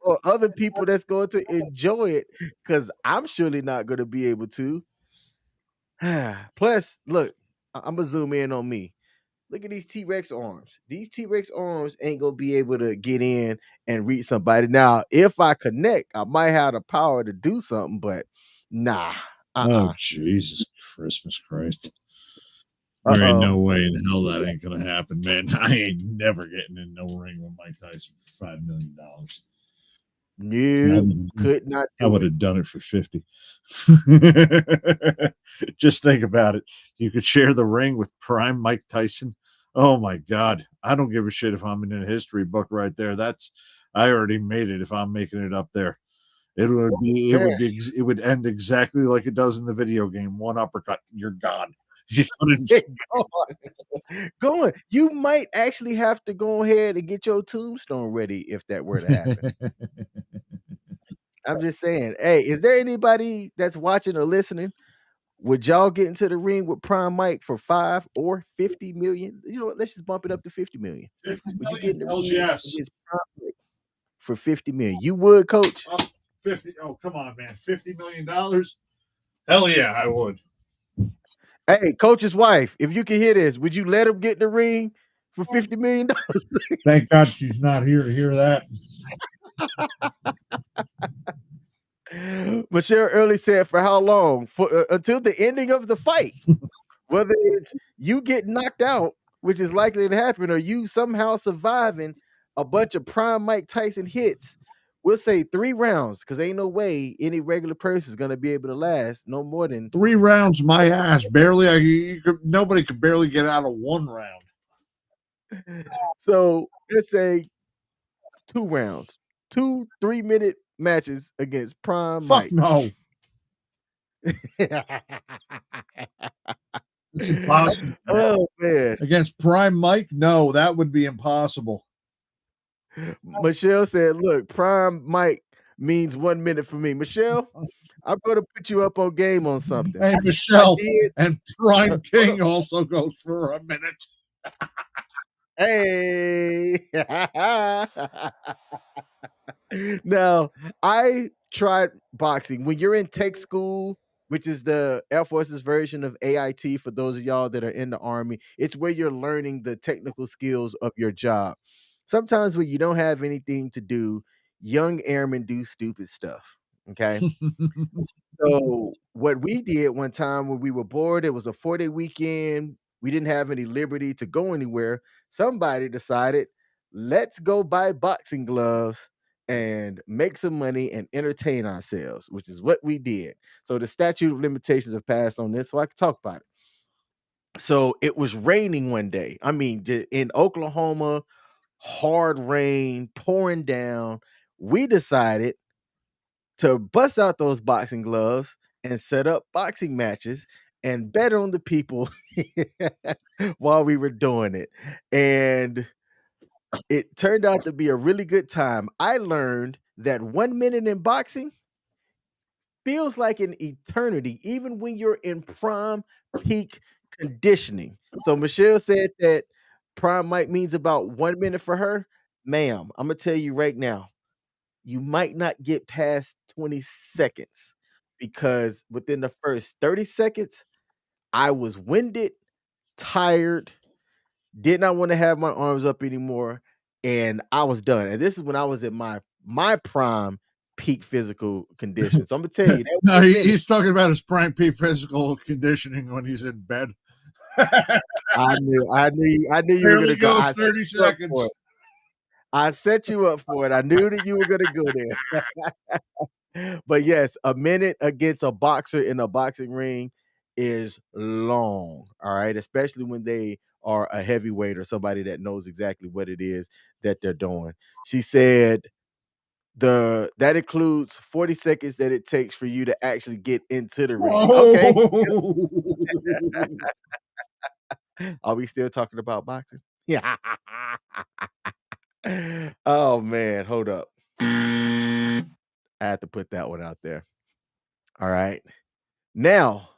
or other people that's going to enjoy it, because I'm surely not going to be able to. Plus, look, I'm gonna zoom in on me. Look at these T-Rex arms. These T-Rex arms ain't gonna be able to get in and reach somebody. Now, if I connect, I might have the power to do something, but nah. Oh Uh-uh. Jesus Christmas Christ! There ain't Uh-oh. no way in hell that ain't gonna happen, man. I ain't never getting in no ring with Mike Tyson for $5 million. Nope. Could not I do would it. have done it for 50. Just think about it. You could share the ring with prime Mike Tyson. Oh my God. I don't give a shit if I'm in a history book right there. I already made it if I'm making it up there. It would end exactly like it does in the video game. One uppercut, you're gone. You couldn't. Go on. Go on. You might actually have to go ahead and get your tombstone ready if that were to happen. I'm just saying. Hey, is there anybody that's watching or listening? Would y'all get into the ring with Prime Mike for 5 or 50 million? You know what? Let's just bump it up to 50 million. 50 Would you get in million? the Hells ring yes. against Prime Mike for 50 million? You would, coach? 50. Oh, come on, man. $50 million? Hell yeah, I would. Hey, coach's wife, if you can hear this, would you let him get in the ring for $50 million? Thank God she's not here to hear that. Michelle Early said, "For how long? For until the ending of the fight. Whether it's you get knocked out, which is likely to happen, or you somehow surviving a bunch of prime Mike Tyson hits. We'll say 3 rounds, because ain't no way any regular person is gonna be able to last no more than 3 rounds, my ass. Barely. Nobody could barely get out of 1 round. so let's say 2 rounds, 2 3-minute matches against prime Fuck Mike." no. It's impossible. Oh man. Against Prime Mike? No, that would be impossible. Michelle said, "Look, prime Mike means 1 minute for me." Michelle, I'm gonna put you up on game on something. Hey, I Michelle, did. and Prime Hold up. King also goes for a minute. Hey. Now, I tried boxing. When you're in tech school, which is the Air Force's version of AIT for those of y'all that are in the Army, it's where you're learning the technical skills of your job. Sometimes when you don't have anything to do, young airmen do stupid stuff. Okay. So what we did one time when we were bored, it was a 4-day weekend. We didn't have any liberty to go anywhere. Somebody decided, let's go buy boxing gloves and make some money and entertain ourselves, which is what we did. So the statute of limitations have passed on this, so I can talk about it. So it was raining one day. I mean, in Oklahoma, hard rain pouring down. We decided to bust out those boxing gloves and set up boxing matches and bet on the people while we were doing it. And it turned out to be a really good time. I learned that 1 minute in boxing feels like an eternity, even when you're in prime peak conditioning. So Michelle said that prime might means about 1 minute for her. Ma'am, I'm gonna tell you right now, you might not get past 20 seconds because within the first 30 seconds, I was winded, tired, did not want to have my arms up anymore, and I was done. And this is when I was at my prime peak physical condition. So I'm gonna tell you that No, 1 minute, he's talking about his Prime P physical conditioning when he's in bed. I knew you were Barely gonna go. goes I set 30 you up for seconds. it. I set you up for it. I knew that you were gonna go there. But yes, a minute against a boxer in a boxing ring is long, all right? Especially when they are a heavyweight or somebody that knows exactly what it is that they're doing. She said that includes 40 seconds that it takes for you to actually get into the ring. Okay. Oh. Are we still talking about boxing? Yeah. Oh man, hold up. I had to put that one out there. All right. Now,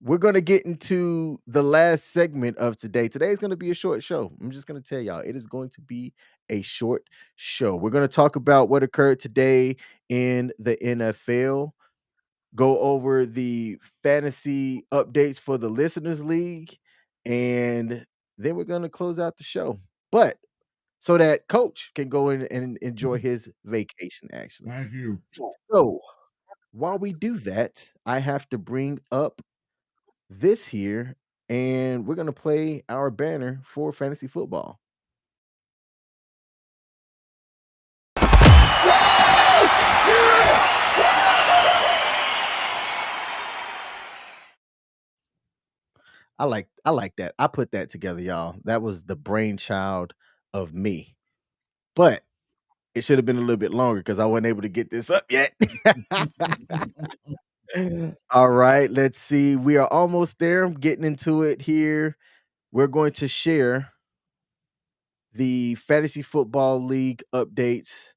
we're gonna get into the last segment of today. Today is gonna be a short show. I'm just gonna tell y'all, it is going to be a short show. We're gonna talk about what occurred today in the NFL, go over the fantasy updates for the Listeners League, and then we're gonna close out the show. But so that Coach can go in and enjoy his vacation, actually. Thank you. So while we do that, I have to bring up this here, and we're gonna play our banner for fantasy football. I like that. I put that together, y'all. That was the brainchild of me. But it should have been a little bit longer because I wasn't able to get this up yet. All right, let's see. We are almost there. I'm getting into it here. We're going to share the fantasy football league updates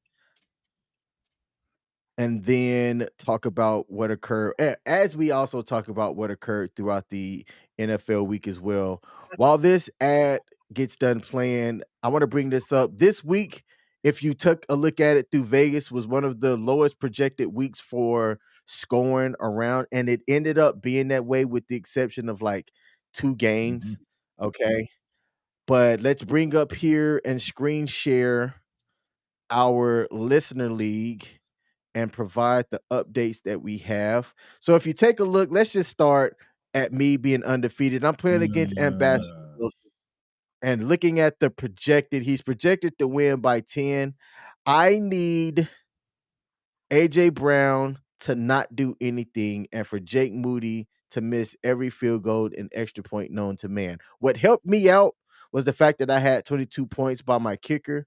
and then talk about what occurred as we also talk about what occurred throughout the NFL week as well. While this ad gets done playing, I want to bring this up. This week, if you took a look at it through Vegas, was one of the lowest projected weeks for scoring around, and it ended up being that way with the exception of like 2 games. Mhm. Okay. But let's bring up here and screen share our listener league and provide the updates that we have. So if you take a look, let's just start at me being undefeated. I'm playing against Ambassador Wilson, and looking at the projected, he's projected to win by 10. I need AJ Brown to not do anything and for Jake Moody to miss every field goal and extra point known to man. What helped me out was the fact that I had 22 points by my kicker,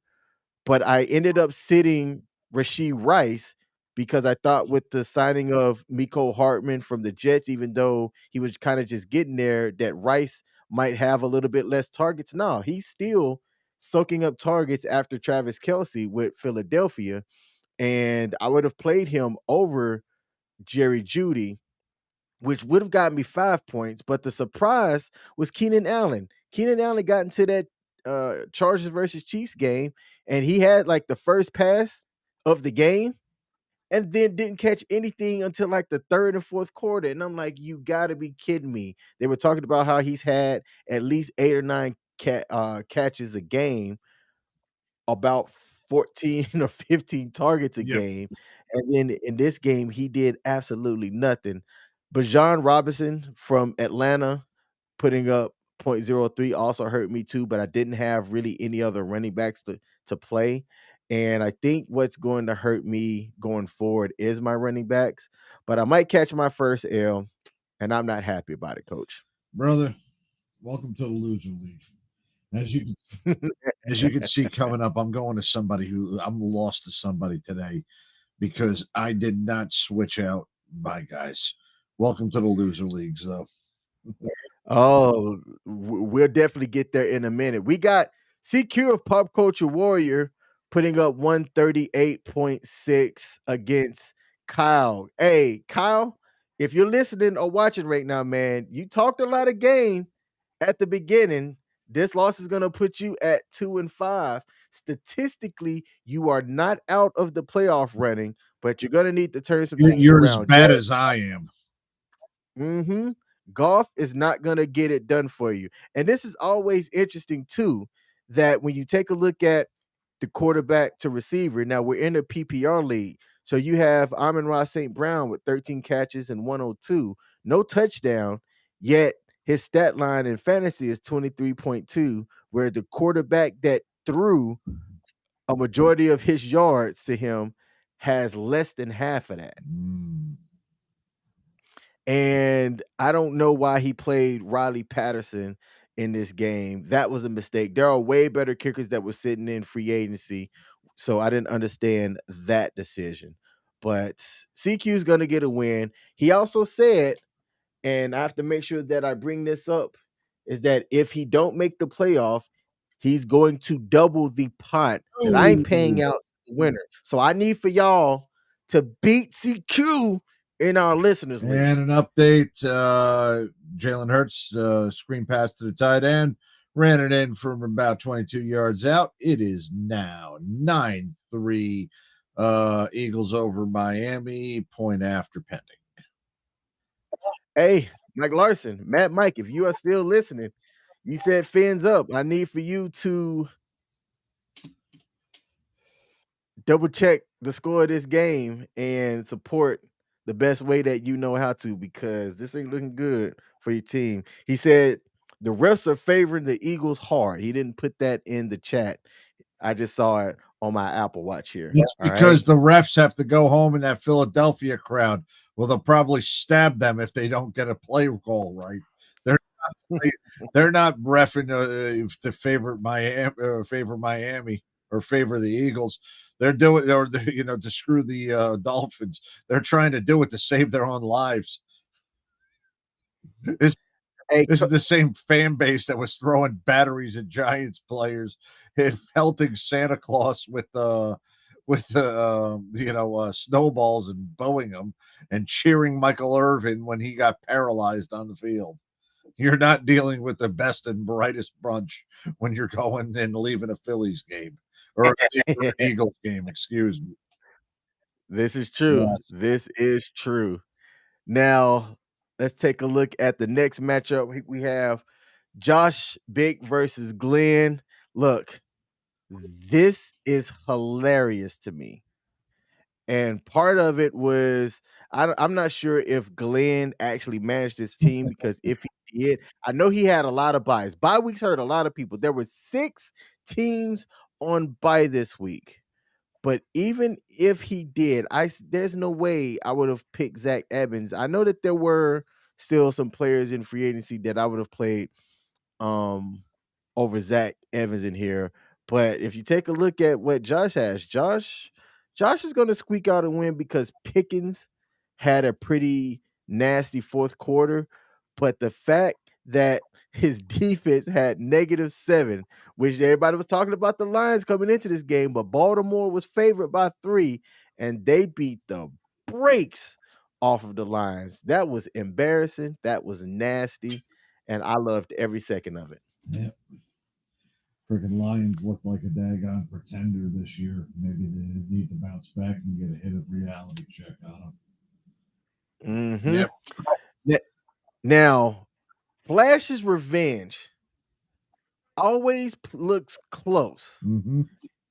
but I ended up sitting Rashee Rice because I thought with the signing of Miko Hartman from the Jets, even though he was kind of just getting there, that Rice might have a little bit less targets. No, he's still soaking up targets after Travis Kelce with Philadelphia, and I would have played him over Jerry Jeudy, which would have gotten me 5 points. But the surprise was Keenan Allen. Keenan Allen got into that Chargers versus Chiefs game, and he had like the first pass of the game, and then didn't catch anything until like the third and fourth quarter. And I'm like, you gotta be kidding me. They were talking about how he's had at least 8 or 9 catches a game, about 14 or 15 targets a Yep. game, and then in this game, he did absolutely nothing. Bijan Robinson from Atlanta putting up .03 also hurt me too, but I didn't have really any other running backs to play, and I think what's going to hurt me going forward is my running backs, but I might catch my first L, and I'm not happy about it, coach. Brother, welcome to the loser league. As you as you can see coming up, I'm going to somebody who I'm lost to somebody today because I did not switch out my guys. Welcome to the loser leagues, though. Oh, we'll definitely get there in a minute. We got CQ of Pop Culture Warrior putting up 138.6 against Kyle. Hey, Kyle, if you're listening or watching right now, man, you talked a lot of game at the beginning. This loss is going to put you at 2-5. Statistically, you are not out of the playoff running, but you're going to need to turn some things You're as around. bad as I am. Mhm. Golf is not gonna get it done for you. And this is always interesting too, that when you take a look at the quarterback to receiver, now we're in a PPR league. So you have Amon-Ra St. Brown with 13 catches and 102, no touchdown, yet his stat line in fantasy is 23.2, where the quarterback that threw a majority of his yards to him has less than half of that. Mm. And I don't know why he played Riley Patterson in this game. That was a mistake. There are way better kickers that were sitting in free agency, so I didn't understand that decision. But CQ is going to get a win. He also said, and I have to make sure that I bring this up, is that if he don't make the playoff, he's going to double the pot that I'm paying Ooh. out to the winner. So I need for y'all to beat CQ in our listeners league. And an update, Jalen Hurts, screen pass to the tight end, ran it in from about 22 yards out. It is now 9-3 Eagles over Miami, point after pending. Hey, Mike Larson, Matt Mike, if you are still listening, you said fins up. I need for you to double check the score of this game and support the best way that you know how to, because this ain't looking good for your team. He said the refs are favoring the Eagles hard. He didn't put that in the chat. I just saw it on my Apple Watch here. It's All right. because the refs have to go home in that Philadelphia crowd. Well, they'll probably stab them if they don't get a play call right. They're they're not reffing to favor Miami or favor the Eagles. They're doing or to screw the Dolphins. They're trying to do it to save their own lives. This Hey, this is the same fan base that was throwing batteries at Giants players, pelting Santa Claus with snowballs and bowing them and cheering Michael Irvin when he got paralyzed on the field. You're not dealing with the best and brightest bunch when you're going and leaving a Phillies game or an Eagles game. Excuse me. this is true. Yes. This is true. Now, let's take a look at the next matchup. We have Josh Big versus Glenn. Look, this is hilarious to me. And part of it was I'm not sure if Glenn actually managed his team because if he did, I know he had a lot of buys. Bye weeks hurt a lot of people. There were 6 teams on bye this week. But even if he did, there's no way I would have picked Zach Evans. I know that there were still some players in free agency that I would have played um over Zach Evans in here. But if you take a look at what Josh has, Josh is going to squeak out a win because Pickens had a pretty nasty fourth quarter. But the fact that his defense had -7, which everybody was talking about the Lions coming into this game, but Baltimore was favored by 3, and they beat the brakes off of the Lions. That was embarrassing. That was nasty, and I loved every second of it. Yeah. Freaking Lions look like a daggone pretender this year. Maybe they need to bounce back and get a hit of reality check on them. Mhm. Now, Flash's revenge always looks close, Mm-hmm.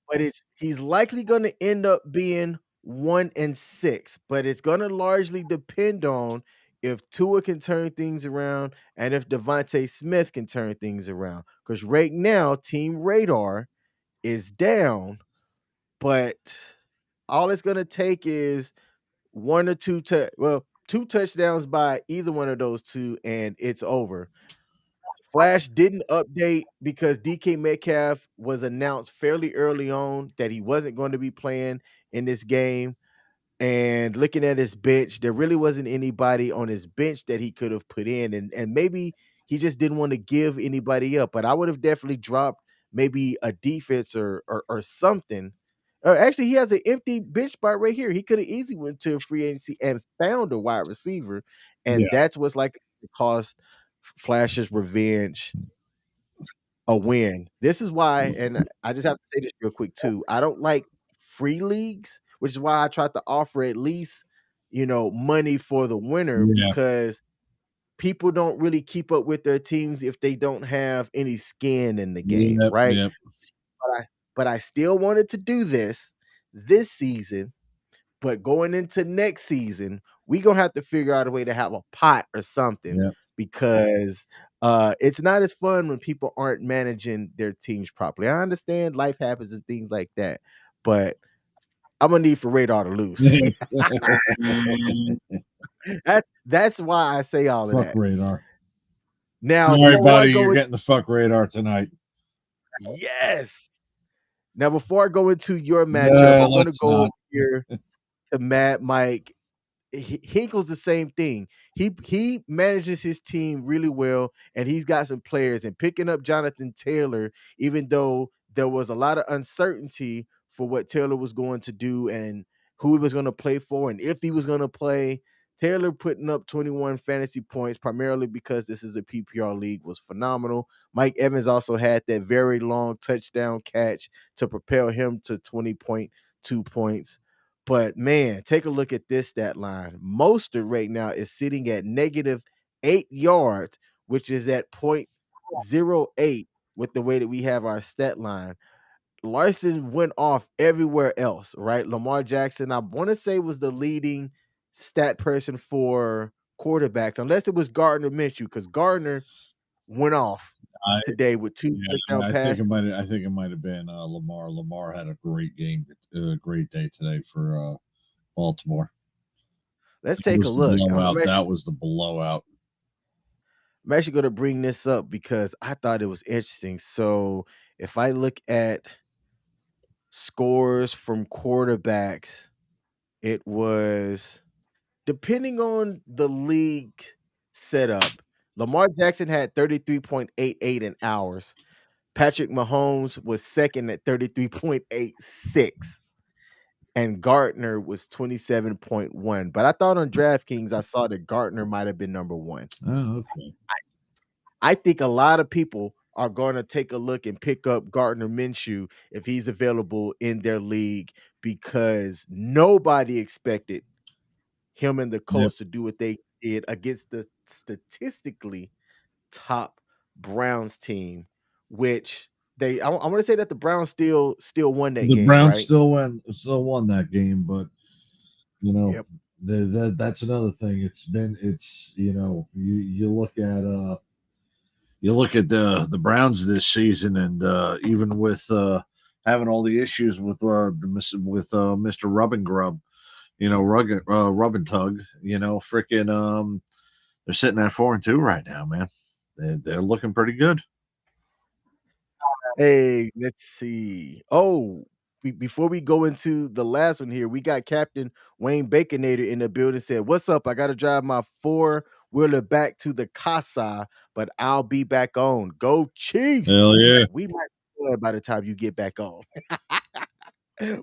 but he's likely going to end up being 1-6. But it's going to largely depend on if Tua can turn things around and if Devontae Smith can turn things around. Because right now, Team Radar is down, but all it's going to take is 1 or 2 2 touchdowns by either one of those 2, and it's over. Flash didn't update because DK Metcalf was announced fairly early on that he wasn't going to be playing in this game. And looking at his bench, there really wasn't anybody on his bench that he could have put in. And maybe he just didn't want to give anybody up. But I would have definitely dropped maybe a defense or something. Or actually, he has an empty bench spot right here. He could have easily went to a free agency and found a wide receiver. Yeah. And that's what's like to cost Flash's revenge a win. This is why, and I just have to say this real quick too. I don't like free leagues, which is why I tried to offer at least, money for the winner Yeah. because people don't really keep up with their teams if they don't have any skin in the game, Yep. right? Yep. But I still wanted to do this season. But going into next season, we gonna have to figure out a way to have a pot or something Yep. because it's not as fun when people aren't managing their teams properly. I understand life happens and things like that, but I'm gonna need for Radar to lose. That's why I say all of Fuck that. Radar. Now, All right, before I buddy, go you're in, getting the fuck Radar tonight. yes. Now, before I go into your matchup, I want to Let's go over not. here to Mad Mike. Hinkle's the same thing. He manages his team really well, and he's got some players. And picking up Jonathan Taylor, even though there was a lot of uncertainty for what Taylor was going to do and who he was going to play for, and if he was going to play, Taylor putting up 21 fantasy points primarily because this is a PPR league was phenomenal. Mike Evans also had that very long touchdown catch to propel him to 20.2 points. But man, take a look at this stat line. Mostert right now is sitting at -8 yards, which is at 0.08 with the way that we have our stat line. Larson went off everywhere else, right? Lamar Jackson, I want to say, was the leading stat person for quarterbacks, unless it was Gardner Minshew, because Gardner went off I today with 2 touchdown I think passes. it might have been Lamar. Lamar had a great game, a great day today for Baltimore. Let's That take a was the look. blowout. That was the blowout. I'm actually going to bring this up because I thought it was interesting. So if I look at scores from quarterbacks, it was depending on the league setup. Lamar Jackson had 33.88 in hours. Patrick Mahomes was second at 33.86. And Gardner was 27.1. But I thought on DraftKings, I saw that Gardner might have been number 1. Oh, okay. I think a lot of people are going to take a look and pick up Gardner Minshew if he's available in their league because nobody expected him and the Yep. Colts to do what they did against the statistically top Browns team, which I want to say that the Browns still won that The game, Browns right? still won that game, but You know, Yep. that's another thing. You look at the Browns this season, and even with having all the issues with Mr. Rub and Grub, Rub and Tug, freaking they're sitting at 4-2 right now, man. They're looking pretty good. Hey, let's see. Oh, before we go into the last one here, we got Captain Wayne Baconator in the building. Said, "What's up? I got to drive my four-wheeler back to the casa, but I'll be back on. Go Chiefs! Hell yeah. We might be there by the time you get back on."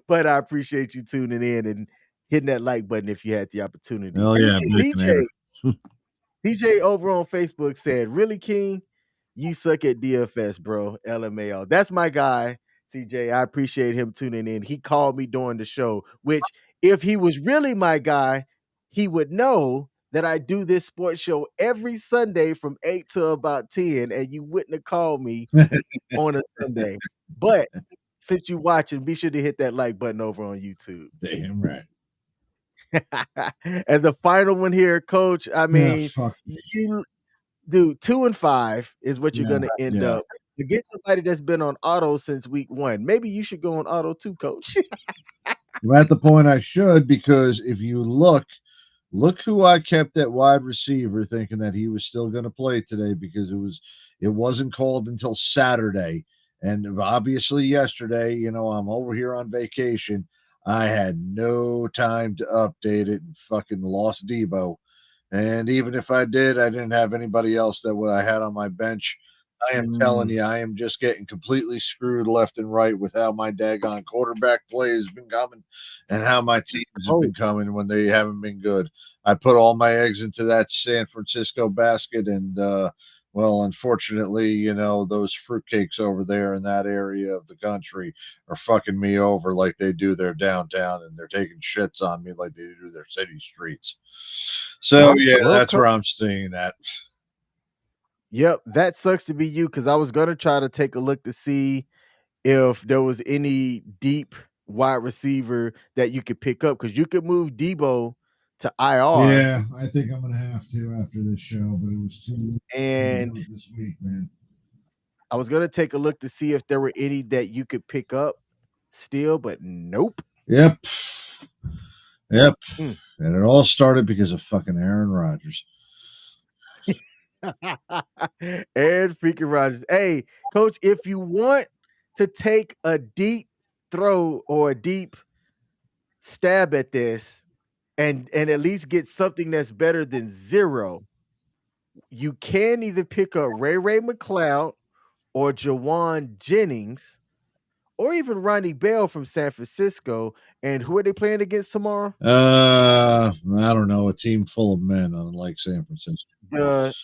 But I appreciate you tuning in and hitting that like button if you had the opportunity. Hell yeah, Baconator. DJ over on Facebook said, "Really, King? You suck at DFS, bro. LMAO." That's my guy, CJ. I appreciate him tuning in. He called me during the show, which, if he was really my guy, he would know that I do this sports show every Sunday from 8 to about 10, and you wouldn't have called me on a Sunday. But since you're watching, be sure to hit that like button over on YouTube. Damn right. And the final one here, Coach. I mean, Fuck. you do 2 and 5 is what you're Yeah, gonna end yeah. up. To get somebody that's been on auto since week 1, maybe you should go on auto too, Coach. I'm at the point I should, because if you look who I kept at wide receiver, thinking that he was still going to play today, because it wasn't called until Saturday, and obviously yesterday, I'm over here on vacation. I had no time to update it and fucking lost Debo. And even if I did, I didn't have anybody else that what I had on my bench. I am telling Mm. you, I am just getting completely screwed left and right with how my daggone quarterback play has been coming and how my teams have Oh, been coming when they haven't been good. I put all my eggs into that San Francisco basket, and well, unfortunately, those fruitcakes over there in that area of the country are fucking me over like they do their downtown, and they're taking shits on me like they do their city streets. So yeah, well, that's where I'm staying at. yep, that sucks to be you, because I was gonna try to take a look to see if there was any deep wide receiver that you could pick up, because you could move Debo to IR, Yeah, I think I'm gonna have to after this show, but it was too late to and do it this week, man. I was gonna take a look to see if there were any that you could pick up still, but nope. Yep, yep, Mm. and it all started because of fucking Aaron Rodgers. Aaron freaking Rodgers. Hey, Coach, if you want to take a deep throw or a deep stab at this and at least get something that's better than 0, you can either pick up Ray McLeod or Jawan Jennings or even Ronnie Bell from San Francisco. And who are they playing against tomorrow? I don't know, a team full of men, unlike San Francisco. The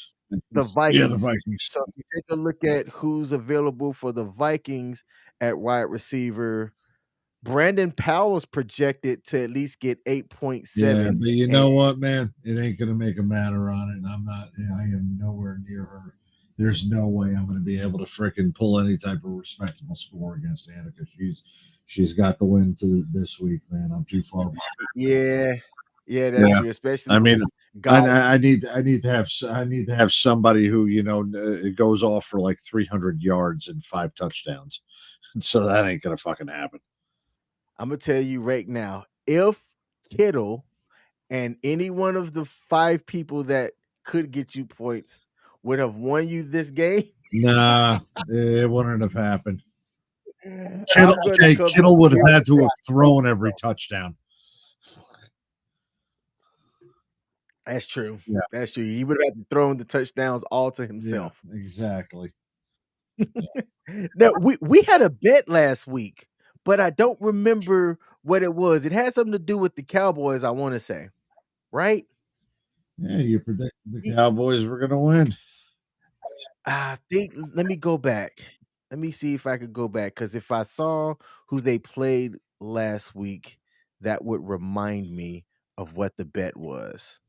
the Yeah, the Vikings. Vikings. So if you take a look at who's available for the Vikings at wide receiver, Brandon Powell's projected to at least get Yeah, 8.7. but you And know what, man? It ain't gonna make a matter on it. I am nowhere near her. There's no way I'm gonna be able to fricking pull any type of respectable score against Annika. She's got the win to this week, man. I'm too far behind. yeah, yeah, that's Yeah. true, especially I mean, with golf. I need to have somebody who it goes off for like 300 yards and 5 touchdowns. So that ain't gonna fucking happen. I'm gonna tell you right now, if Kittle and any one of the 5 people that could get you points would have won you this game, Nah, it wouldn't have happened. I'm gonna come Kittle would have in had to have thrown every touchdown. That's true. Yeah, That's true. He would have thrown the touchdowns all to yeah, himself. exactly. Now, we had a bet last week, but I don't remember what it was. It had something to do with the Cowboys, I wanna say, right? Yeah, you predicted the Ye Cowboys were gonna win. I think let me go back. Let me see if I could go back, because if I saw who they played last week, that would remind me of what the bet was.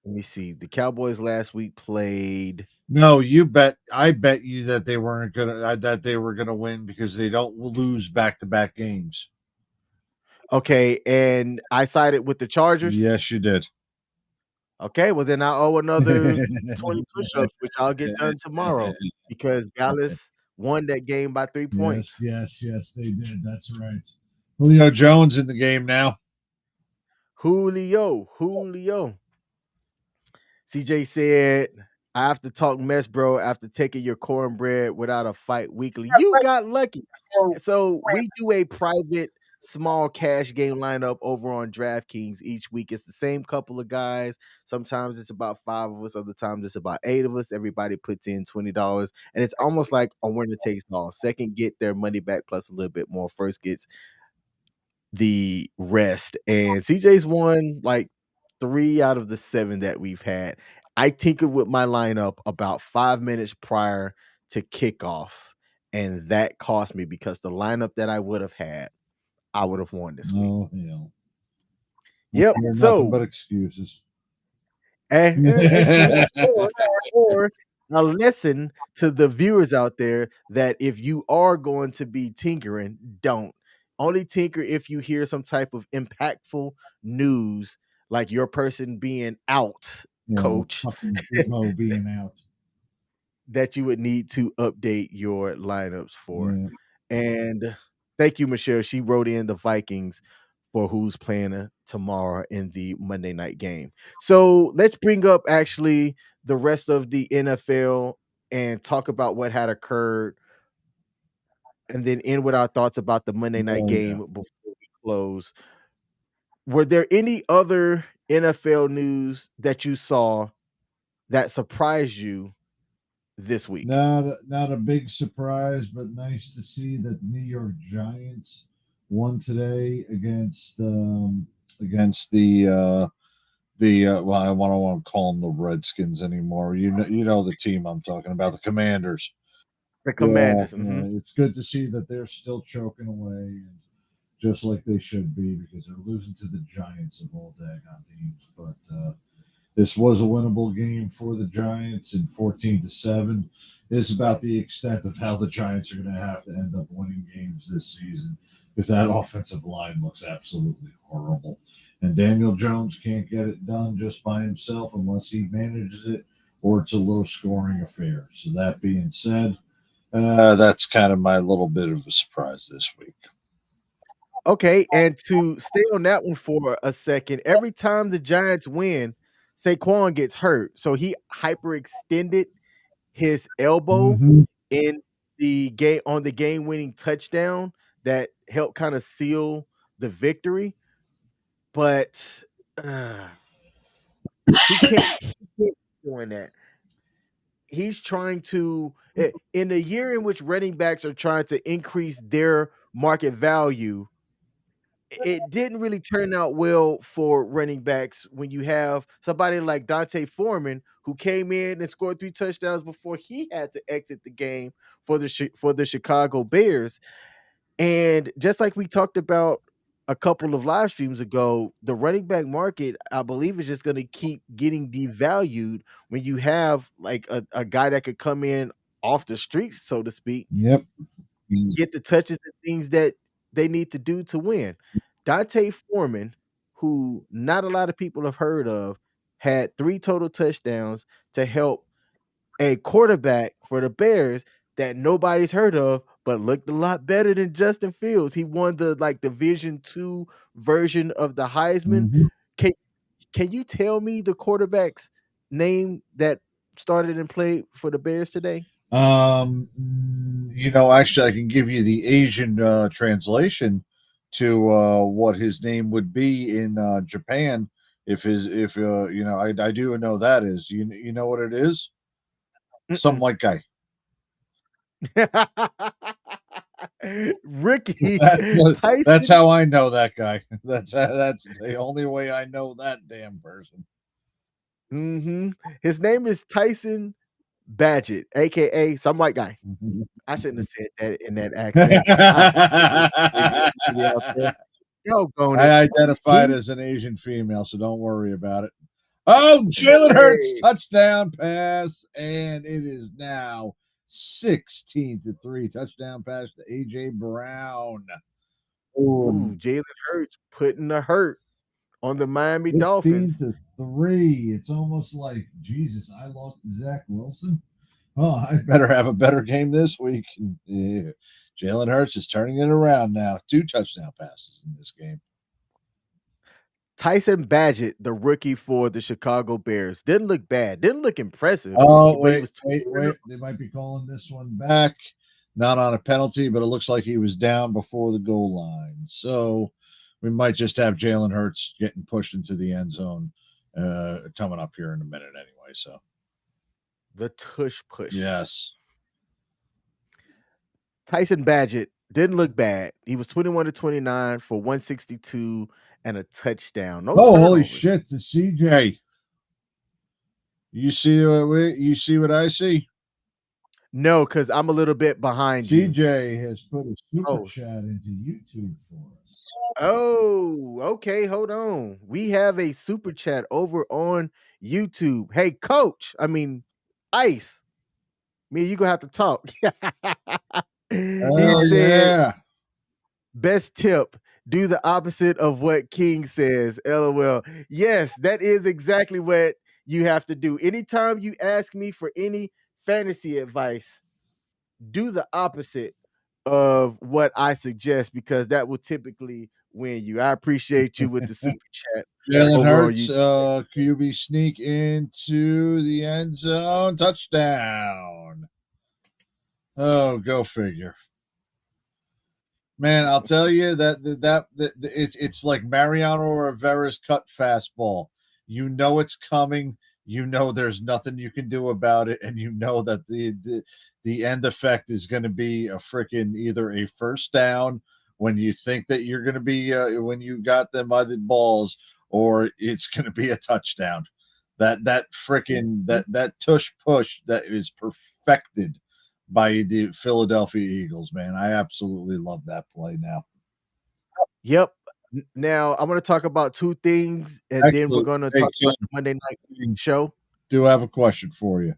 Let me see. The Cowboys last week played No, I bet you that they weren't gonna that they were gonna win because they don't lose back to back games. Okay, and I sided with the Chargers. Yes, you did. Okay, well then I owe another 20 push-ups, which I'll get done tomorrow because Dallas won that game by 3 Yes, points. yes, yes, they did. That's right. Julio Jones in the game now. Julio. CJ said, I have to talk mess, bro, after taking your cornbread without a fight weekly. You got lucky. So we do a private small cash game lineup over on DraftKings each week. It's the same couple of guys. Sometimes it's about 5 of us, other times it's about 8 of us. Everybody puts in $20, and it's almost like a winner takes all. Second get their money back plus a little bit more. First gets the rest. And CJ's won like 3 out of the 7 that we've had. I tinkered with my lineup about 5 minutes prior to kickoff, and that cost me because the lineup that I would have had, I would have won this week. Oh, hell. Yep. Nothing but So, excuses. excuses or a lesson to the viewers out there that if you are going to be tinkering, don't. Only tinker if you hear some type of impactful news, like your person being out, coach, fucking Demo being out. that you would need to update your lineups for. Yeah. And thank you, Michelle. She wrote in the Vikings for who's playing tomorrow in the Monday night game. So let's bring up actually the rest of the NFL and talk about what had occurred, and then end with our thoughts about the Monday night Oh, game yeah. before we close. Were there any other NFL news that you saw that surprised you this week? Not a big surprise, but nice to see that the New York Giants won today against the well, I don't want to call them the Redskins anymore. You know the team I'm talking about, the Commanders. The Yeah, Commanders. yeah, it's good to see that they're still choking away, and just like they should be, because they're losing to the Giants of all daggone teams. But this was a winnable game for the Giants, and 14-7 is about the extent of how the Giants are going to have to end up winning games this season, because that offensive line looks absolutely horrible. And Daniel Jones can't get it done just by himself unless he manages it, or it's a low scoring affair. So, that being said, that's kind of my little bit of a surprise this week. Okay, and to stay on that one for a second, every time the Giants win, Saquon gets hurt. So he hyperextended his elbow Mm-hmm. in the game on the game-winning touchdown that helped kind of seal the victory. But he can't keep doing that. He's trying to in a year in which running backs are trying to increase their market value, it didn't really turn out well for running backs when you have somebody like Dante Foreman who came in and scored 3 touchdowns before he had to exit the game for the Chicago Bears. And just like we talked about a couple of live streams ago, the running back market, I believe, is just going to keep getting devalued when you have like a guy that could come in off the streets, so to speak, Yep. get the touches and things that they need to do to win. Dante Foreman, who not a lot of people have heard of, had 3 total touchdowns to help a quarterback for the Bears that nobody's heard of, but looked a lot better than Justin Fields. He won the like Division 2 version of the Heisman. Mm-hmm. Can can you tell me the quarterback's name that started and played for the Bears today? Actually, I can give you the Asian translation to what his name would be in Japan. I do know that is you know what it is. Some Mm-mm. like guy. Ricky That's Tyson. how I know that guy. That's the only way I know that damn person. His name is Tyson Badgett, aka some white guy. I shouldn't have said that in that accent. I apologize to anybody out there. Doggone I it. identified He as an Asian female, so don't worry about it. Oh, Jalen Hurts hey, touchdown pass, and it is now 16-3 touchdown pass to AJ Brown. Ooh, Jalen Hurts putting the hurt on the Miami 15 Dolphins. to 3. It's almost like, Jesus, I lost to Zach Wilson. Oh, I better have a better game this week. Yeah. Jalen Hurts is turning it around now. 2 touchdown passes in this game. Tyson Badgett, the rookie for the Chicago Bears, didn't look bad, didn't look impressive, Oh, but he wait, was wait, wait. They might be calling this one back. Not on a penalty, but it looks like he was down before the goal line. So we might just have Jalen Hurts getting pushed into the end zone coming up here in a minute anyway. So the tush push. yes. Tyson Badgett didn't look bad. He was 21 to 29 for 162 and a touchdown. No Oh, holy turnovers. shit, to CJ. You see what I see? No, because I'm a little bit behind you. CJ has put a super Oh, chat into YouTube for us. oh, okay. Hold on. We have a super chat over on YouTube. Hey, coach. I mean, Ice. Me and you gonna have to talk. He Oh said, yeah. best tip, do the opposite of what King says. LOL. Yes, that is exactly what you have to do. Anytime you ask me for any fantasy advice, do the opposite of what I suggest because that will typically win you. I appreciate you with the super chat Jalen over on Hurts, YouTube. QB sneak into the end zone, touchdown. Oh, go figure. Man, I'll tell you that it's like Mariano Rivera's cut fastball. You know it's coming. You know there's nothing you can do about it, and you know that the end effect is going to be a freaking either a first down when you think that you're going to be when you got them by the balls, or it's going to be a touchdown. That freaking that tush push that is perfected by the Philadelphia Eagles, man. I absolutely love that play now. Yep. Now I'm going to talk about two things, and then we're Actually, going to hey, talk about the Monday night King, show. do have a question for you.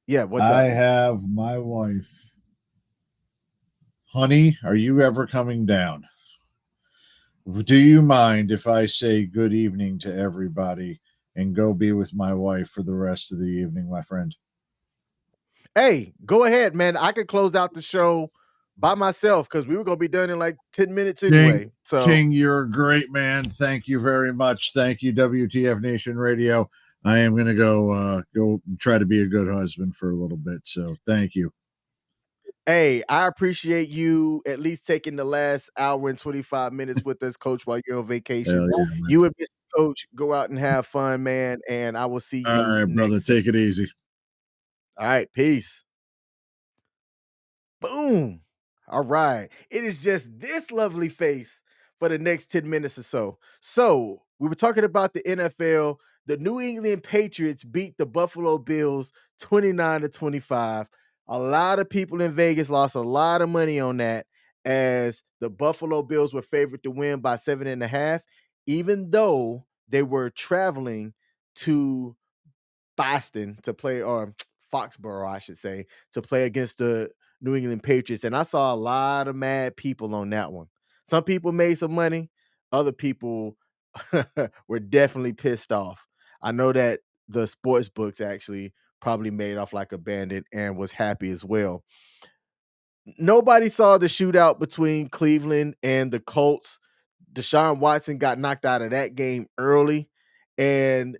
Yeah, what's I up? have my wife. Honey, are you ever coming down? Do you mind if I say good evening to everybody and go be with my wife for the rest of the evening, my friend? Hey, go ahead, man. I could close out the show by myself because we were going to be done in like 10 minutes King, anyway. So, King, you're a great man. Thank you very much. Thank you, WTF Nation Radio. I am gonna go try to be a good husband for a little bit. So thank you. hey, I appreciate you at least taking the last hour and 25 minutes with us, coach, while you're on vacation. Hell yeah, man. You and Mr. Coach go out and have fun, man. And I will see All you right, brother. next. Take it easy. All right. Peace. Boom. All right. It is just this lovely face for the next 10 minutes or so. So, we were talking about the NFL. The New England Patriots beat the Buffalo Bills 29 to 25. A lot of people in Vegas lost a lot of money on that as the Buffalo Bills were favored to win by 7.5, even though they were traveling to Boston to play, or Foxborough, I should say, to play against the New England Patriots. And I saw a lot of mad people on that one. Some people made some money, other people were definitely pissed off. I know that the sports books actually probably made off like a bandit and was happy as well. Nobody saw the shootout between Cleveland and the Colts. Deshaun Watson got knocked out of that game early, and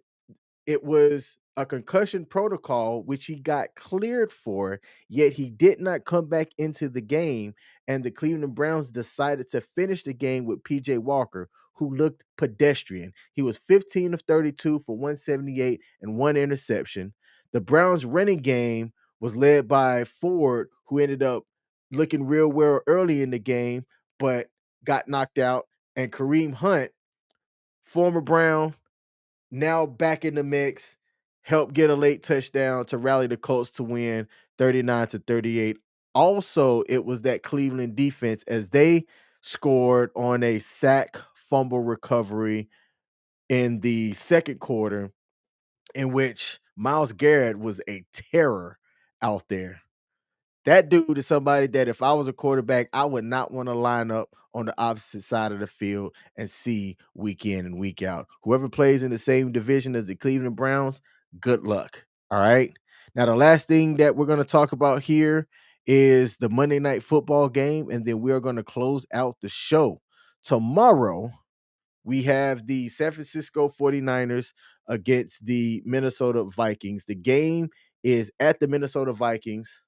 it was a concussion protocol, which he got cleared for, yet he did not come back into the game. And the Cleveland Browns decided to finish the game with PJ Walker, who looked pedestrian. He was 15 of 32 for 178 and one interception. The Browns running game was led by Ford, who ended up looking real well early in the game, but got knocked out. And Kareem Hunt, former Brown, now back in the mix, helped get a late touchdown to rally the Colts to win 39 to 38. Also, it was that Cleveland defense as they scored on a sack fumble recovery in the second quarter, in which Myles Garrett was a terror out there. That dude is somebody that if I was a quarterback, I would not want to line up on the opposite side of the field and see week in and week out. Whoever plays in the same division as the Cleveland Browns, good luck. All right. Now, the last thing that we're going to talk about here is the Monday Night Football game, and then we are going to close out the show. Tomorrow, we have the San Francisco 49ers against the Minnesota Vikings. The game is at the Minnesota Vikings,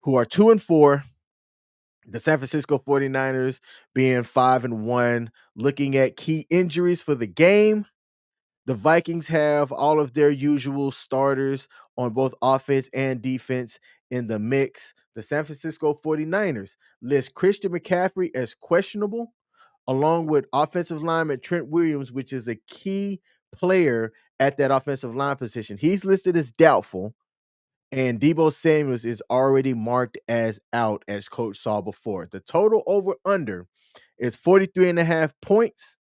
who are 2-4. The San Francisco 49ers being 5-1. Looking at key injuries for the game, the Vikings have all of their usual starters on both offense and defense in the mix. The San Francisco 49ers list Christian McCaffrey as questionable, along with offensive lineman Trent Williams, which is a key player at that offensive line position. He's listed as doubtful, and Deebo Samuels is already marked as out, as coach saw before. The total over under is 43.5 points,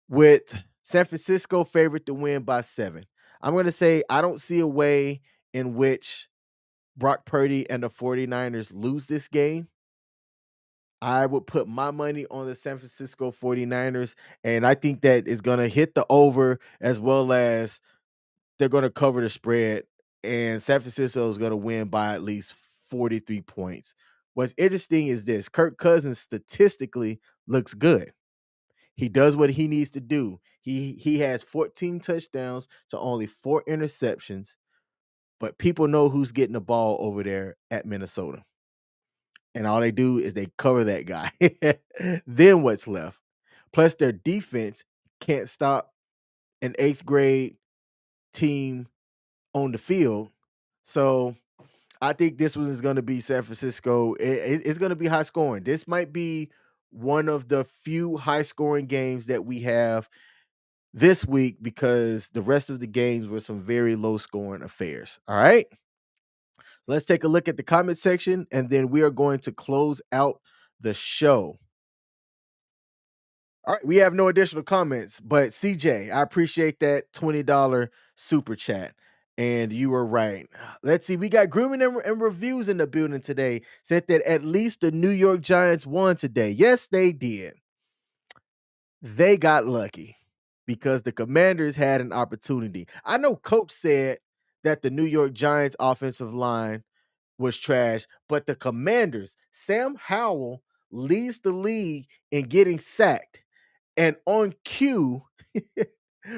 with San Francisco favored to win by 7. I'm going to say I don't see a way in which Brock Purdy and the 49ers lose this game. I would put my money on the San Francisco 49ers, and I think that is going to hit the over, as well as they're going to cover the spread, and San Francisco is going to win by at least 43 points. What's interesting is this: Kirk Cousins statistically looks good. He does what he needs to do. He has 14 touchdowns to only 4 interceptions, but people know who's getting the ball over there at Minnesota. And all they do is they cover that guy. Then what's left? Plus, their defense can't stop an 8th grade team on the field. So I think this one is going to be San Francisco. It's going to be high scoring. This might be one of the few high scoring games that we have this week, because the rest of the games were some very low scoring affairs. All right. So let's take a look at the comment section, and then we are going to close out the show. All right, we have no additional comments, but CJ, I appreciate that $20 super chat. And you were right. Let's see. We got grooming and reviews in the building today. Said that at least the New York Giants won today. Yes, they did. They got lucky because the Commanders had an opportunity. I know Coach said that the New York Giants offensive line was trash, but the Commanders, Sam Howell leads the league in getting sacked. And on cue,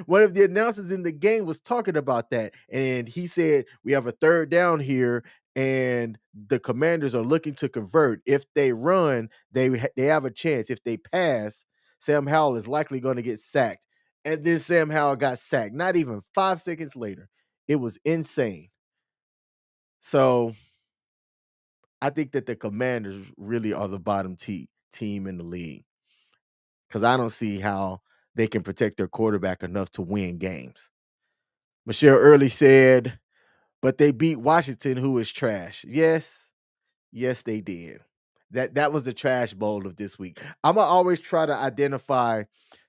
one of the announcers in the game was talking about that. And he said, we have a 3rd down here, and the Commanders are looking to convert. If they run, they have a chance. If they pass, Sam Howell is likely going to get sacked. And then Sam Howell got sacked, not even 5 seconds later. It was insane. So I think that the Commanders really are the bottom team in the league, because I don't see how they can protect their quarterback enough to win games. Michelle Early said, but they beat Washington, who is trash. Yes, they did. That was the trash bowl of this week. I'm gonna always try to identify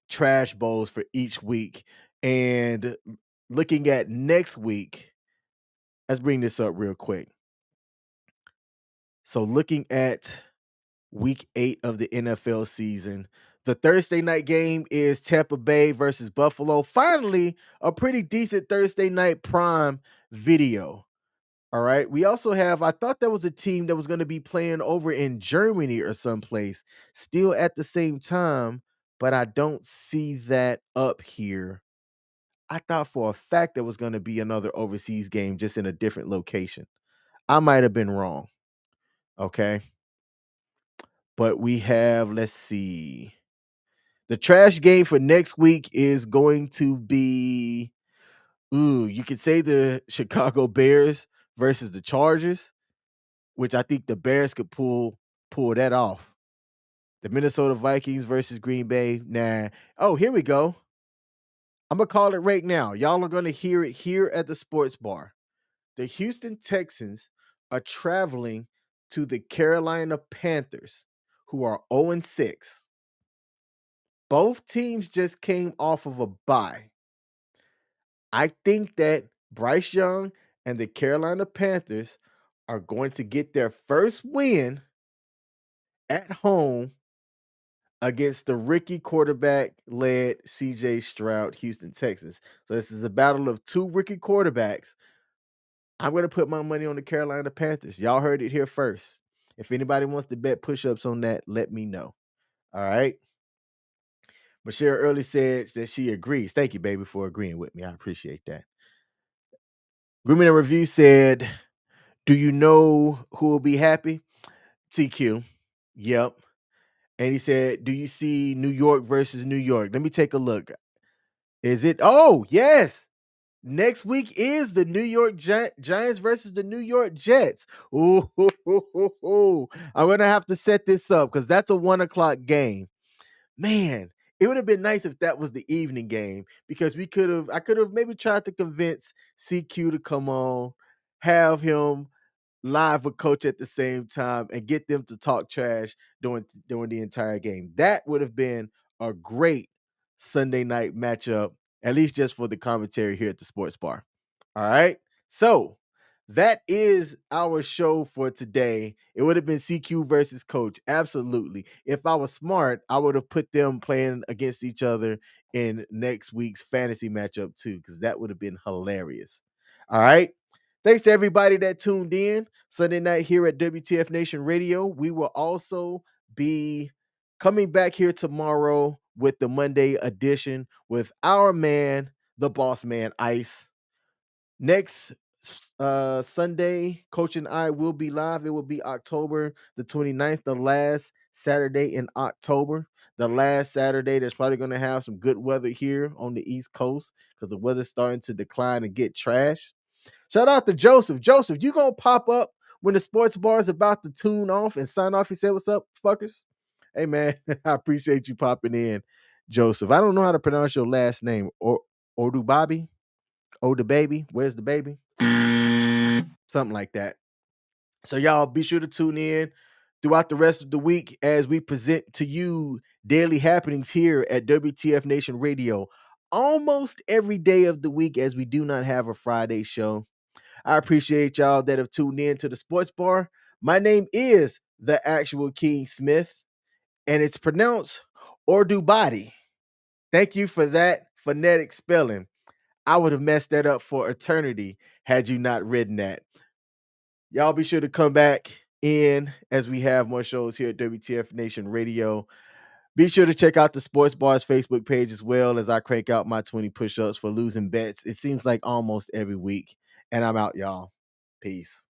trash bowls for each week. And looking at next week, let's bring this up real quick. So looking at week 8 of the NFL season, the Thursday night game is Tampa Bay versus Buffalo. Finally, a pretty decent Thursday night prime video. All right. We also have, I thought that was a team that was going to be playing over in Germany or someplace still at the same time, but I don't see that up here. I thought for a fact there was going to be another overseas game just in a different location. I might have been wrong. Okay. But we have, let's see. The trash game for next week is going to be, you could say the Chicago Bears versus the Chargers, which I think the Bears could pull that off. The Minnesota Vikings versus Green Bay. Nah. Oh, here we go. I'm going to call it right now. Y'all are going to hear it here at the sports bar. The Houston Texans are traveling to the Carolina Panthers, who are 0-6. Both teams just came off of a bye. I think that Bryce Young and the Carolina Panthers are going to get their first win at home against the rookie quarterback-led CJ Stroud, Houston Texans. So this is the battle of two rookie quarterbacks. I'm going to put my money on the Carolina Panthers. Y'all heard it here first. If anybody wants to bet push-ups on that, let me know. All right. Michelle early said that she agrees. Thank you, baby, for agreeing with me. I appreciate that. Grooming and Review said, do you know who will be happy? TQ. Yep. And he said, do you see New York versus New York? Let me take a look. Is it? Oh, yes. Next week is the New York Giants versus the New York Jets. Ooh, I'm going to have to set this up because that's a 1:00 game. Man, it would have been nice if that was the evening game because I could have maybe tried to convince CQ to come on, have him live with coach at the same time and get them to talk trash during the entire game. That would have been a great Sunday night matchup, at least just for the commentary here at the sports bar. All right. So that is our show for today. It would have been CQ versus coach. Absolutely. If I was smart, I would have put them playing against each other in next week's fantasy matchup too, because that would have been hilarious. All right. Thanks to everybody that tuned in Sunday night here at WTF Nation Radio. We will also be coming back here tomorrow with the Monday edition with our man, the boss man, Ice. Next Sunday, Coach and I will be live. It will be October the 29th, the last Saturday in October. The last Saturday that's probably going to have some good weather here on the East Coast because the weather's starting to decline and get trash. Shout out to Joseph. Joseph, you gonna pop up when the sports bar is about to tune off and sign off? He said, "What's up, fuckers?" Hey man, I appreciate you popping in, Joseph. I don't know how to pronounce your last name. Or Odu Bobby, Odu Baby. Where's the baby? Something like that. So y'all be sure to tune in throughout the rest of the week as we present to you daily happenings here at WTF Nation Radio almost every day of the week, as we do not have a Friday show. I appreciate y'all that have tuned in to the sports bar. My name is the actual King Smith, and it's pronounced Ordubadi. Thank you for that phonetic spelling. I would have messed that up for eternity had you not written that. Y'all be sure to come back in as we have more shows here at WTF Nation Radio. Be sure to check out the Sports Bar's Facebook page as well as I crank out my 20 push-ups for losing bets. It seems like almost every week. And I'm out, y'all. Peace.